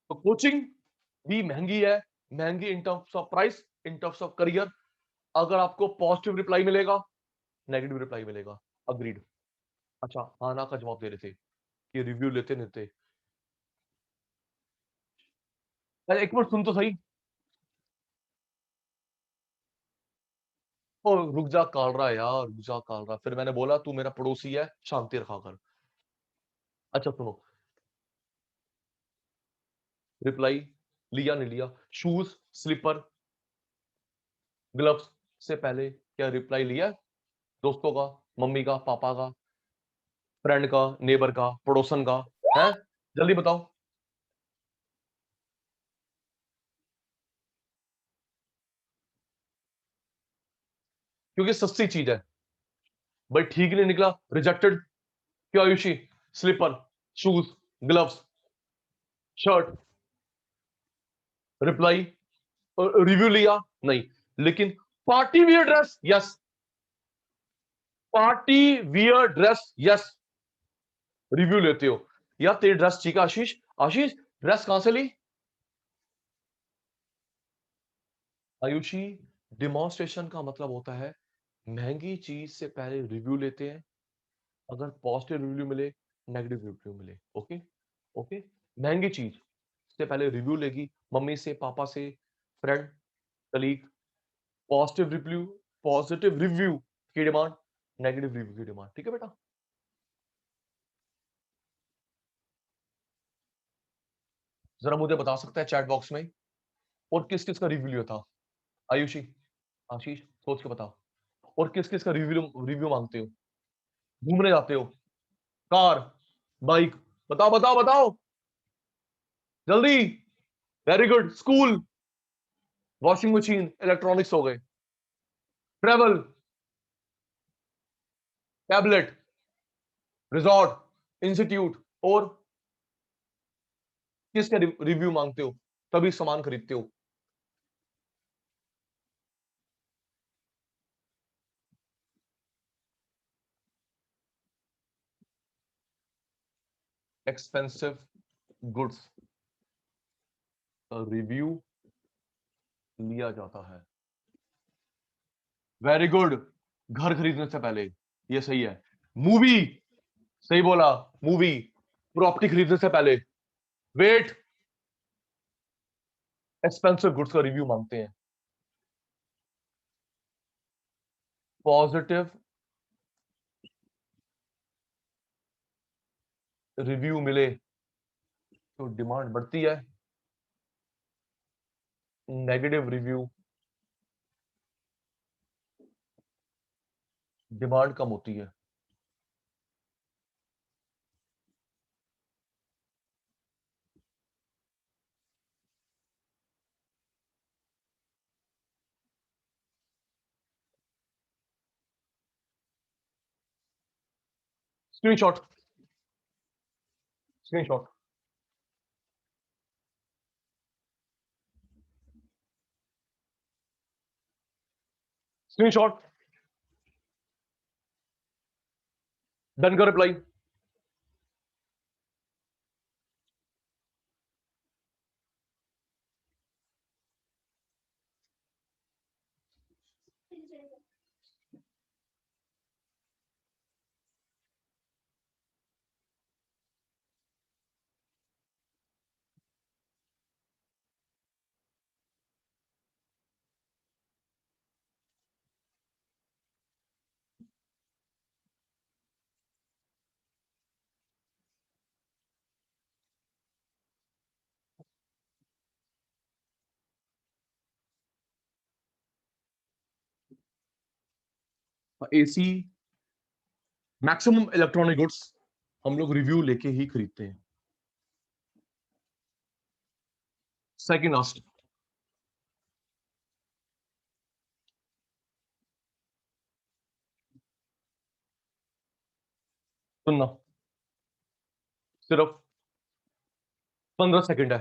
तो कोचिंग भी महंगी है, महंगी in terms of price, in terms of career. अगर आपको पॉजिटिव रिप्लाई मिलेगा, नेगेटिव रिप्लाई मिलेगा। अग्रीड। अच्छा, आना का जवाब दे रहे थे कि रिव्यू लेते नहीं थे। अरे एक बार सुन तो सही। ओ रुक जा, काल रहा है यार, रुक जा, काल रहा। फिर मैंने बोला तू मेरा पड़ोसी है, शांति रखा कर। अच्छा सुनो, रिप्लाई लिया नहीं लिया, शूज, स्लीपर, ग्लव्स से पहले क्या रिप्लाई लिया? दोस्तों का, मम्मी का, पापा का, फ्रेंड का, नेबर का, पड़ोसन का? है, जल्दी बताओ। क्योंकि सस्ती चीज है भाई। ठीक नहीं निकला, रिजेक्टेड। क्यों Ayushi? Slipper, shoes, gloves, shirt, reply, review लिया नहीं। लेकिन party wear dress, yes. Party wear dress, yes, review लेते हो। या तेरी ड्रेस ठीक है आशीष? आशीष ड्रेस कहां से ली? आयुषी, डिमॉन्स्ट्रेशन का मतलब होता है महंगी चीज से पहले रिव्यू लेते हैं। अगर पॉजिटिव रिव्यू मिले, नेगेटिव रिव्यू मिले, ओके ओके। महंगी चीज से पहले रिव्यू लेगी, मम्मी से, पापा से, फ्रेंड, कलीग। पॉजिटिव रिव्यू की डिमांड, नेगेटिव रिव्यू की डिमांड। ठीक है बेटा? जरा मुझे बता सकता है चैट बॉक्स में, और किस किस का रिव्यू लिया था? आयुषी, आशीष, सोच के बताओ। और किस किस का रिव्यू रिव्यू मांगते हो? घूमने जाते हो, कार, बाइक, बताओ बताओ बताओ जल्दी। Very good. School, washing machine, electronics हो गए, ट्रेवल, टैबलेट, रिजॉर्ट, इंस्टीट्यूट। और किसका रिव्यू मांगते हो तभी सामान खरीदते हो? एक्सपेंसिव गुड्स का रिव्यू लिया जाता है। Very good. घर खरीदने से पहले, ये सही है। मूवी, सही बोला, मूवी। प्रॉपर्टी खरीदने से पहले, वेट, एक्सपेंसिव गुड्स का रिव्यू मांगते हैं। पॉजिटिव रिव्यू मिले तो डिमांड बढ़ती है, नेगेटिव रिव्यू डिमांड कम होती है। Screenshot, screenshot. स्क्रीनशॉट, डन का reply. AC, maximum electronic goods हम लोग रिव्यू लेके ही खरीदते हैं। सेकंड लास्ट, सुनना, सिर्फ 15 सेकंड है।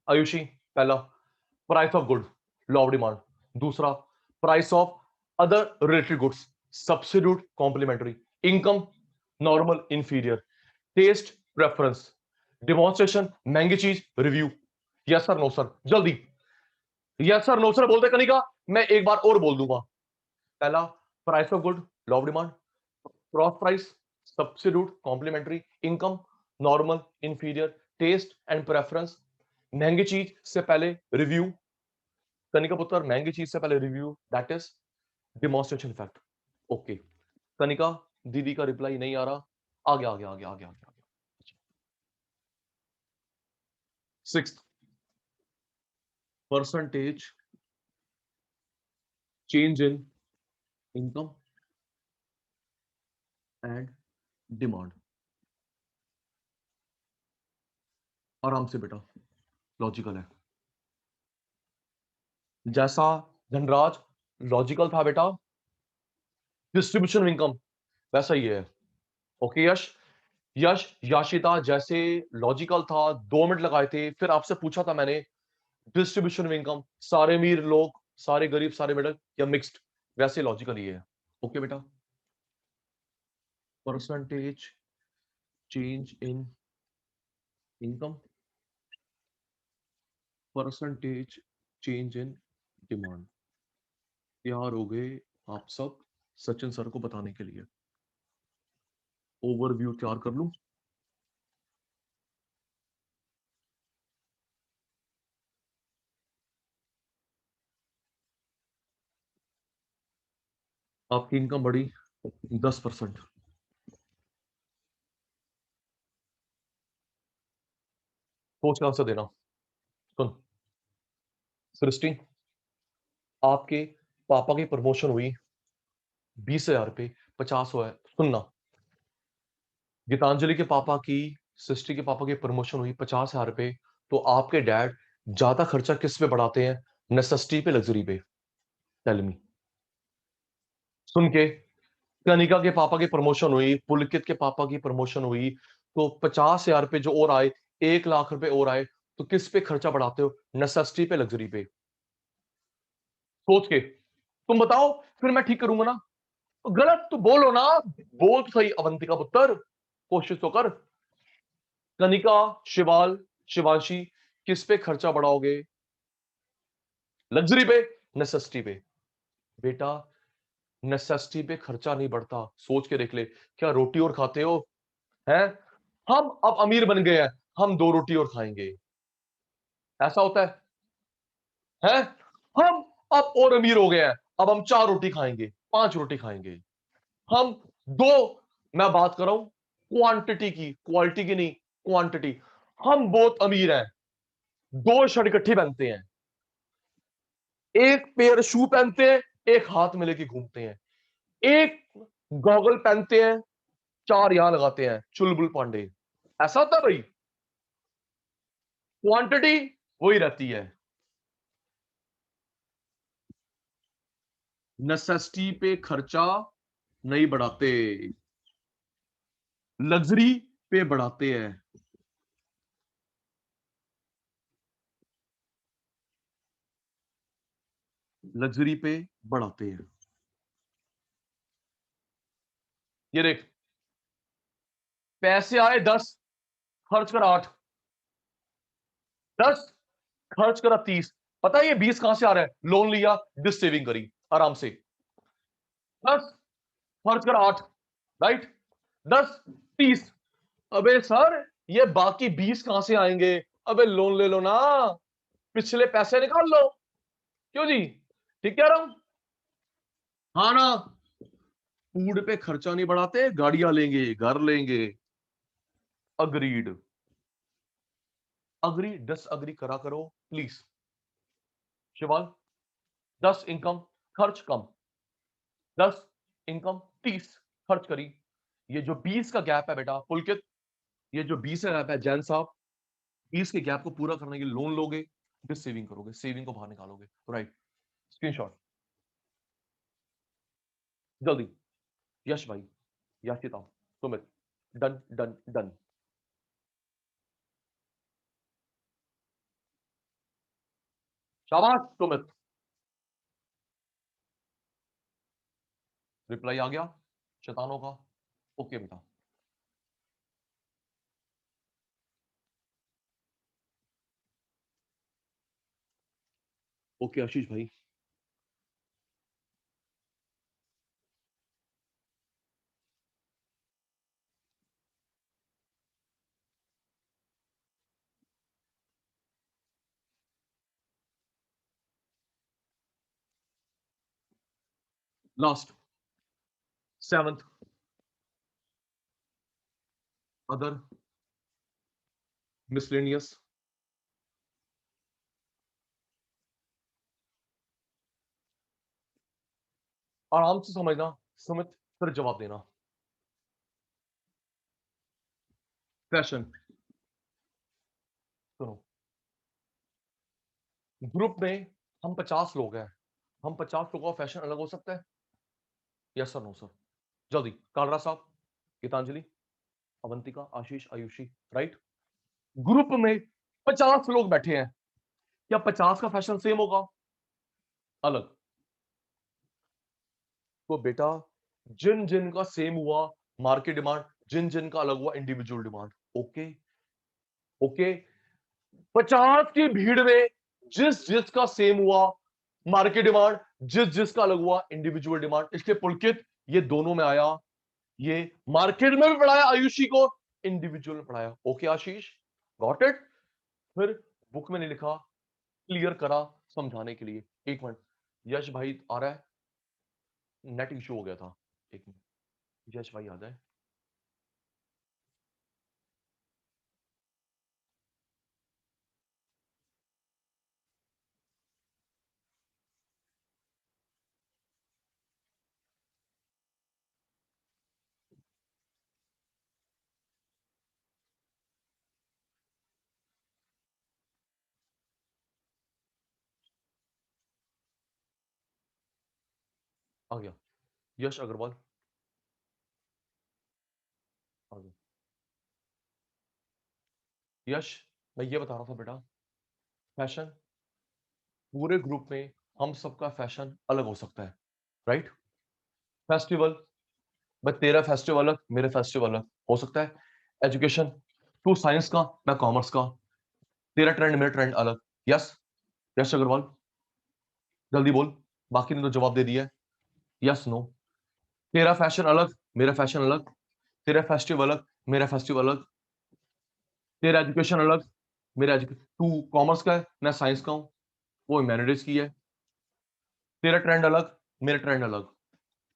आयुषी, पहला price of good, law of demand. दूसरा, price of other related goods, substitute, complementary, income, normal, inferior, taste, preference, demonstration, महंगी चीज, review. Yes sir no sir, जल्दी यस सर नो सर बोलते कनिका। मैं एक बार और बोल दूंगा। पहला, price of good, law of demand, cross price, substitute, complementary, income, normal, inferior, taste and preference, महंगी चीज से पहले रिव्यू, कनिका पुत्र महंगी चीज से पहले review, that is demonstration fact. Okay Kanika, दीदी का रिप्लाई नहीं आ रहा, आगे आगे आगे आगे आगे आगे। Sixth, percentage change in income and demand. आराम से बेटा, लॉजिकल है। जैसा धनराज लॉजिकल था बेटा डिस्ट्रीब्यूशन इनकम, वैसा ही है। ओके यश, यश याशिता जैसे लॉजिकल था, 2 मिनट लगाए थे, फिर आपसे पूछा था मैंने डिस्ट्रीब्यूशन इनकम, सारे अमीर लोग, सारे गरीब, सारे मिडिल या मिक्स्ड, वैसे लॉजिकल ही है। ओके बेटा, percentage change in income, percentage change in demand. तैयार हो गए आप सब सचिन सर को बताने के लिए। ओवरव्यू तैयार कर लूं। आपकी इनकम बढ़ी 10%। सोच का आंसर देना। सुन सृष्टि, आपके पापा की प्रमोशन हुई 20,000 पे 50 हुआ है। सुनना, गीतांजलि के पापा की, सृष्टि के पापा की प्रमोशन हुई 50,000 पे, तो आपके डैड ज्यादा खर्चा किस पे बढ़ाते हैं, नेसेसिटी पे, लग्जरी पे? Tell me. सुन के, कनिका के पापा की प्रमोशन हुई, पुलकित के पापा की प्रमोशन हुई, तो 50,000 पे जो और आए, 1 लाख रुपए और आए, तो किस पे खर्चा बढ़ाते हो, नेसेसिटी पे, लग्जरी पे? सोच के तुम बताओ, फिर मैं ठीक करूंगा ना। गलत तो बोलो ना, बोल तो सही अवंतिका पुत्र, कोशिश तो कर। कनिका, शिवाल, शिवांशी, किस पे खर्चा बढ़ाओगे, लग्जरी पे, नेसेसिटी पे? बेटा नेसेसिटी पे खर्चा नहीं बढ़ता, सोच के देख ले। क्या रोटी और खाते हो हैं? हम अब अमीर बन गए हैं, हम 2 रोटी और खाएंगे, ऐसा होता है? हम अब और अमीर हो गए हैं, अब हम 4 रोटी खाएंगे, 5 रोटी खाएंगे। हम दो, मैं बात कर रहा हूं क्वांटिटी की, क्वालिटी की नहीं, क्वांटिटी। हम बहुत अमीर हैं, 2 शर्ट इकट्ठी पहनते हैं, एक पेयर शू पहनते हैं, एक हाथ में लेके घूमते हैं, एक गॉगल पहनते हैं, 4 यहां लगाते हैं, चुलबुल पांडे। ऐसा होता है भाई? क्वांटिटी वही रहती है, नेसेसिटी पे खर्चा नहीं बढ़ाते, लग्जरी पे बढ़ाते हैं। लग्जरी पे बढ़ाते हैं। ये देख, पैसे आए 10, खर्च कर 8, 10 खर्च करा 30। पता है ये 20 कहां से आ रहा है? लोन लिया, डिस सेविंग करी आराम से। 10 खर्च करा 8, राइट, 10 30। अबे सर ये बाकी 20 कहां से आएंगे? अबे लोन ले लो ना, पिछले पैसे निकाल लो। क्यों जी, ठीक कह रहा हूं? हाँ ना, फूड पे खर्चा नहीं बढ़ाते, गाड़ियां लेंगे, घर लेंगे। अग्रीड, अग्री डिस अग्री करा करो प्लीज। शिवाल, 10 इनकम, खर्च कम, 10 इनकम, 30 खर्च करी। ये जो 20 का गैप है बेटा पुलकित, ये जो 20 का गैप है जैन साहब, 20 के गैप को पूरा करने के लिए लोन लोगे, फिर सेविंग करोगे, सेविंग को बाहर निकालोगे, राइट? स्क्रीनशॉट जल्दी। यश भाई, याशिता, सुमित, डन डन डन। शाबाश सुमित, रिप्लाई आ गया शैतानों का। ओके बेटा, ओके आशीष भाई, लास्ट 7th अदर मिसलेनियस, आराम से समझना, सुमित फिर जवाब देना। फैशन, सुनो, ग्रुप में हम 50 लोग हैं, हम 50 लोगों का फैशन अलग हो सकता है? Yes sir, no sir? जल्दी, कालरा साहब, गीतांजलि, अवंतिका, आशीष, आयुषी, राइट? ग्रुप में 50 लोग बैठे हैं, क्या 50 का फैशन सेम होगा? अलग। तो बेटा जिन जिन का सेम हुआ मार्केट डिमांड, जिन जिन का अलग हुआ इंडिविजुअल डिमांड। ओके ओके, 50 की भीड़ में जिस जिसका सेम हुआ मार्केट डिमांड, जिस जिसका अलग हुआ इंडिविजुअल डिमांड, इसलिए पुलकित ये दोनों में आया, ये मार्केट में भी पढ़ाया आयुषी को, इंडिविजुअल में पढ़ाया। Okay Ashish, got it? फिर बुक में नहीं लिखा, क्लियर करा समझाने के लिए। एक मिनट, यश भाई आ रहा है, नेट इश्यू हो गया था, एक मिनट, यश भाई आ जाए। आ गया यश अग्रवाल, आ गया यश। मैं ये बता रहा था बेटा, फैशन पूरे ग्रुप में हम सबका फैशन अलग हो सकता है, राइट? फेस्टिवल, मैं तेरा फेस्टिवल अलग, मेरे फेस्टिवल अलग हो सकता है। एजुकेशन, तू साइंस का, मैं कॉमर्स का, तेरा ट्रेंड मेरा ट्रेंड अलग। यस यश अग्रवाल, जल्दी बोल, बाकी ने तो जवाब दे दिया है। Yes no? तेरा फैशन अलग, मेरा फैशन अलग, तेरा फेस्टिवल अलग, मेरा फेस्टिवल अलग, तेरा एजुकेशन अलग, मेरा एजुकेशन, तू कॉमर्स का है, मैं साइंस का हूं, वो ह्यूमैनिटीज की है, तेरा ट्रेंड अलग, मेरा ट्रेंड अलग,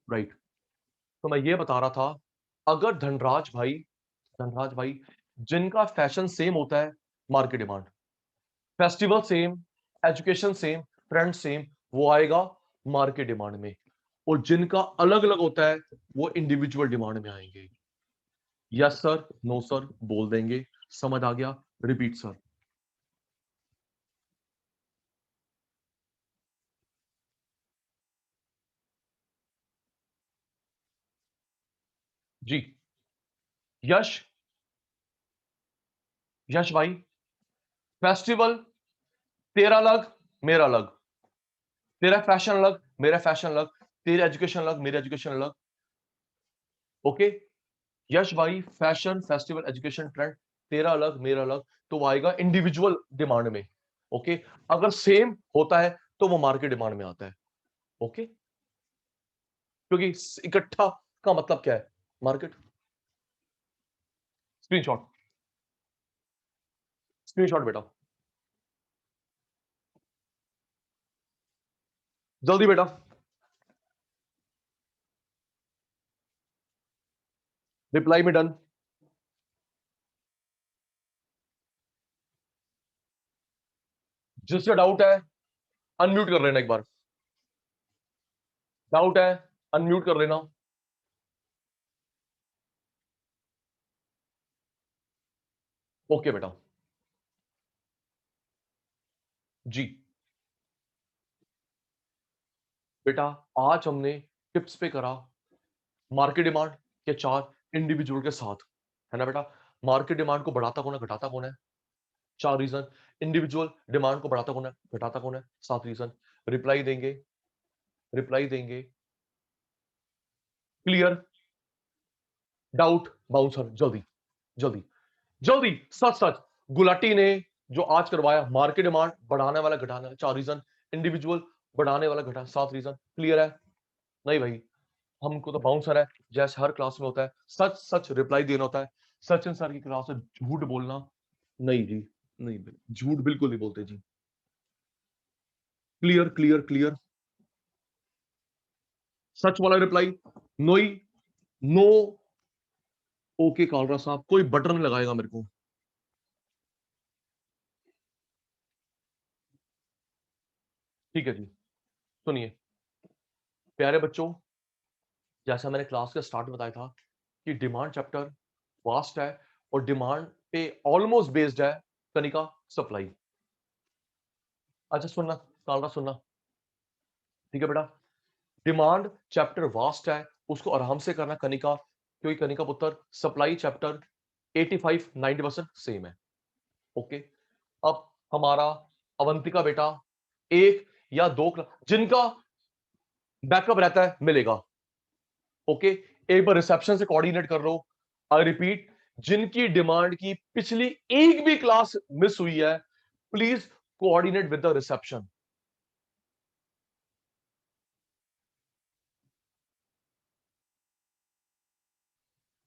राइट? तो मैं ये बता रहा था, अगर धनराज भाई जिनका फैशन सेम होता है, market demand, festival same, education same, trend same, वो आएगा मार्केट डिमांड में। और जिनका अलग अलग होता है वो इंडिविजुअल डिमांड में आएंगे। यस सर, नो सर बोल देंगे, समझ आ गया? Repeat sir. जी यश, यश भाई, फेस्टिवल तेरा अलग, मेरा अलग, तेरा फैशन अलग, मेरा फैशन अलग, तेरा एजुकेशन अलग, मेरा एजुकेशन अलग। ओके यश भाई, फैशन, फेस्टिवल, एजुकेशन, ट्रेंड तेरा अलग, मेरा अलग, तो वो आएगा इंडिविजुअल डिमांड में। ओके, अगर सेम होता है तो वो मार्केट डिमांड में आता है। ओके, क्योंकि इकट्ठा का मतलब क्या है? मार्केट। स्क्रीनशॉट, स्क्रीनशॉट बेटा, जल्दी बेटा। रिप्लाई में डन। जिससे डाउट है अनम्यूट कर लेना एक बार, डाउट है अनम्यूट कर लेना। ओके बेटा, जी बेटा, आज हमने टिप्स पे करा मार्केट डिमांड के 4 इंडिविजुअल के साथ, है ना बेटा? मार्केट डिमांड को बढ़ाता कौन है, घटाता कौन है? 4 रीजन। इंडिविजुअल डिमांड को बढ़ाता कौन है, घटाता कौन है? 7 रीजन। रिप्लाई देंगे, रिप्लाई देंगे, क्लियर, डाउट, बाउंसर, जल्दी जल्दी जल्दी। सच सच, गुलाटी ने जो आज करवाया, मार्केट डिमांड बढ़ाने वाला घटाने वाला, 4 रीजन। इंडिविजुअल बढ़ाने वाला घटा 7 रीजन। क्लियर है? नहीं भाई, हमको तो बाउंसर है जैसे हर क्लास में होता है, सच सच रिप्लाई देना होता है। सचिन सर की क्लास में झूठ बोलना नहीं जी, नहीं, झूठ बिल्कुल नहीं बोलते जी। Clear clear clear. सच वाला रिप्लाई नोई नो। ओके कालरा साहब, कोई बटन नहीं लगाएगा मेरे को। ठीक है जी, सुनिए प्यारे बच्चों, जैसा मैंने क्लास के स्टार्ट में बताया था कि डिमांड चैप्टर वास्ट है और डिमांड पे ऑलमोस्ट बेस्ड है कनिका सप्लाई। अच्छा सुनना कालरा, सुनना, ठीक है बेटा। डिमांड चैप्टर वास्ट है, उसको आराम से करना कनिका, क्योंकि कनिका पुत्र सप्लाई चैप्टर 85-90% सेम है। ओके, अब हमारा अवंतिका बेटा एक या दो जिनका बैकअप रहता है मिलेगा। ओके, एक बार रिसेप्शन से कोऑर्डिनेट कर लो। आई रिपीट, जिनकी डिमांड की पिछली एक भी क्लास मिस हुई है, please coordinate with the reception.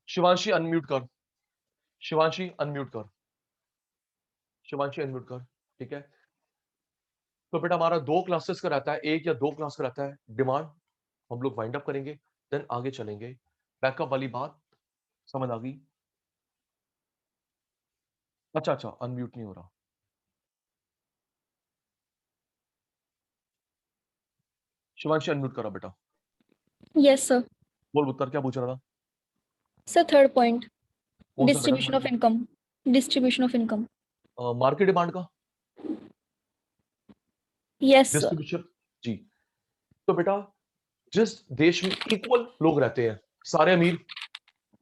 Shivanshi unmute कर, शिवांशी अनम्यूट कर, शिवांशी अनम्यूट कर। ठीक है, तो बेटा हमारा 2 क्लासेस का रहता है, एक या 2 क्लास का रहता है डिमांड। हम लोग वाइंड अप करेंगे, देन आगे चलेंगे। बैकअप वाली बात समझ आ गई? अच्छा अच्छा, अनम्यूट नहीं हो रहा। शिवांशी अनम्यूट करा बेटा। Yes, sir. बोल उत्तर, क्या पूछ रहा था? Sir, third point. कौन सा Distribution of बेटा? income. Distribution of income. Market demand का Yes, sir. डिस्ट्रीब्यूशन जी। तो बेटा जिस देश में इक्वल लोग रहते हैं, सारे अमीर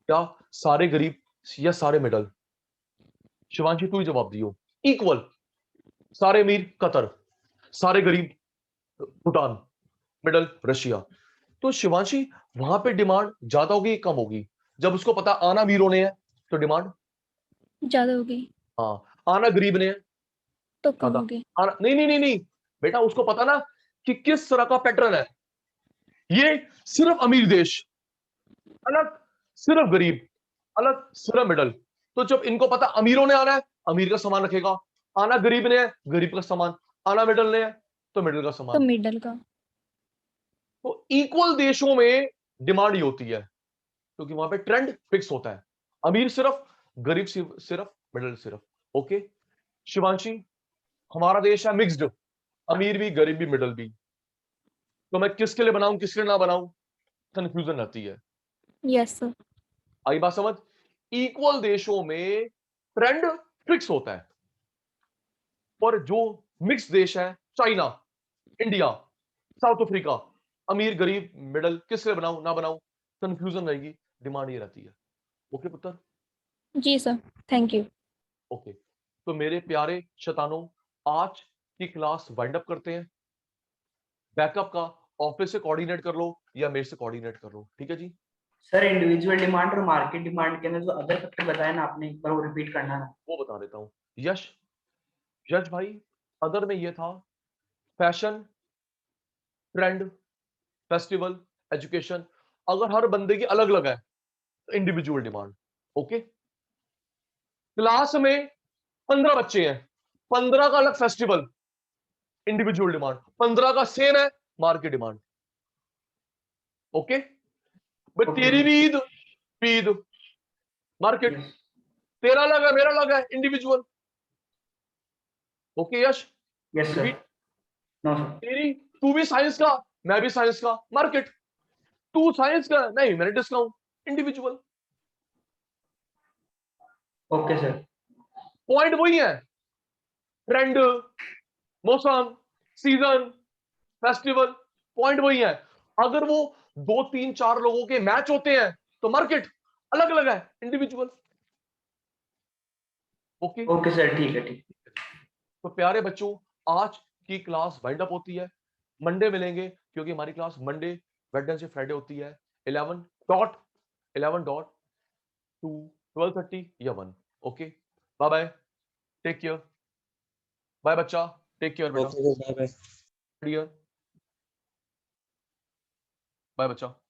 या सारे गरीब या सारे मिडल, शिवांशी तू ही जवाब दियो। इक्वल, सारे अमीर कतर, सारे गरीब भूटान, मिडल रशिया। तो शिवांशी वहां पे डिमांड ज्यादा होगी कम होगी? जब उसको पता आना अमीरों ने है तो डिमांड ज्यादा होगी हाँ, आना गरीब ने है तो कम ज्यादा। होगी। आना नहीं नहीं नहीं नहीं बेटा, उसको पता ना कि किस तरह का पैटर्न है। ये सिर्फ अमीर देश अलग, सिर्फ गरीब अलग, सिर्फ मिडल। तो जब इनको पता अमीरों ने आना है, अमीर का सामान रखेगा। आना गरीब ने है, गरीब का सामान। आना मिडल ने है तो मिडल का तो सामान। मिडल का। तो इक्वल देशों में डिमांड ही होती है, क्योंकि वहां पे ट्रेंड फिक्स होता है। अमीर सिर्फ, गरीब सिर्फ, मिडल सिर्फ। ओके शिवांशी, हमारा देश है मिक्स्ड, अमीर भी गरीब भी मिडल भी। तो मैं किसके लिए बनाऊं किसके लिए ना बनाऊं, कंफ्यूजन रहती है। Yes, sir. आई बात समझ? इक्वल देशों में ट्रेंड फिक्स होता है, और जो मिक्स देश है, चाइना, इंडिया, साउथ अफ्रीका, अमीर गरीब मिडल, किसके लिए बनाऊं ना बनाऊं, कंफ्यूजन रहेगी। डिमांड ये रहती है। ओके पुत्र? जी सर, थैंक यू। ओके, तो मेरे प्यारे शैतानों, आज की क्लास वाइंड अप करते हैं। बैकअप का ऑफिस से कोऑर्डिनेट कर लो या मेरे से कोऑर्डिनेट कर लो, ठीक है जी? सर इंडिविजुअल डिमांड और मार्केट डिमांड के अंदर जो अदर फैक्टर बताया ना आपने, एक बार वो रिपीट करना ना। वो बता देता हूं। यश, यश भाई, अदर में ये था फैशन, ट्रेंड, फेस्टिवल, एजुकेशन। अगर हर बंदे की अलग अलग है तो इंडिविजुअल डिमांड। ओके, क्लास में 15 बच्चे हैं, 15 का अलग फेस्टिवल इंडिविजुअल डिमांड, 15 का सेम है मार्केट डिमांड। ओके भाई, Okay, तेरी sir. भी ईद ईद मार्केट, Yes. तेरा अलग है मेरा अलग है इंडिविजुअल। ओके यश, Yes, sir. Repeat. No, sir. तेरी, तू भी साइंस का मैं भी साइंस का, मार्केट। तू साइंस का, नहीं मैंने discount, individual. Okay, sir. Point वही है, ट्रेंड, मौसम, सीजन, फेस्टिवल, पॉइंट वही है। अगर वो 2 3 4 लोगों के मैच होते हैं तो मार्केट, अलग अलग है इंडिविजुअल। Okay Okay, sir. ठीक है, ठीक। तो प्यारे बच्चों, आज की क्लास वाइंड अप होती है। मंडे मिलेंगे, क्योंकि हमारी क्लास मंडे, वेडनेसडे, फ्राइडे होती है 11 डॉट टू 12:30 या 1। Okay, bye bye, take care. Bye बच्चा, टेक केयर बेटा। Okay, bye bye. Clear? Bye बच्चा।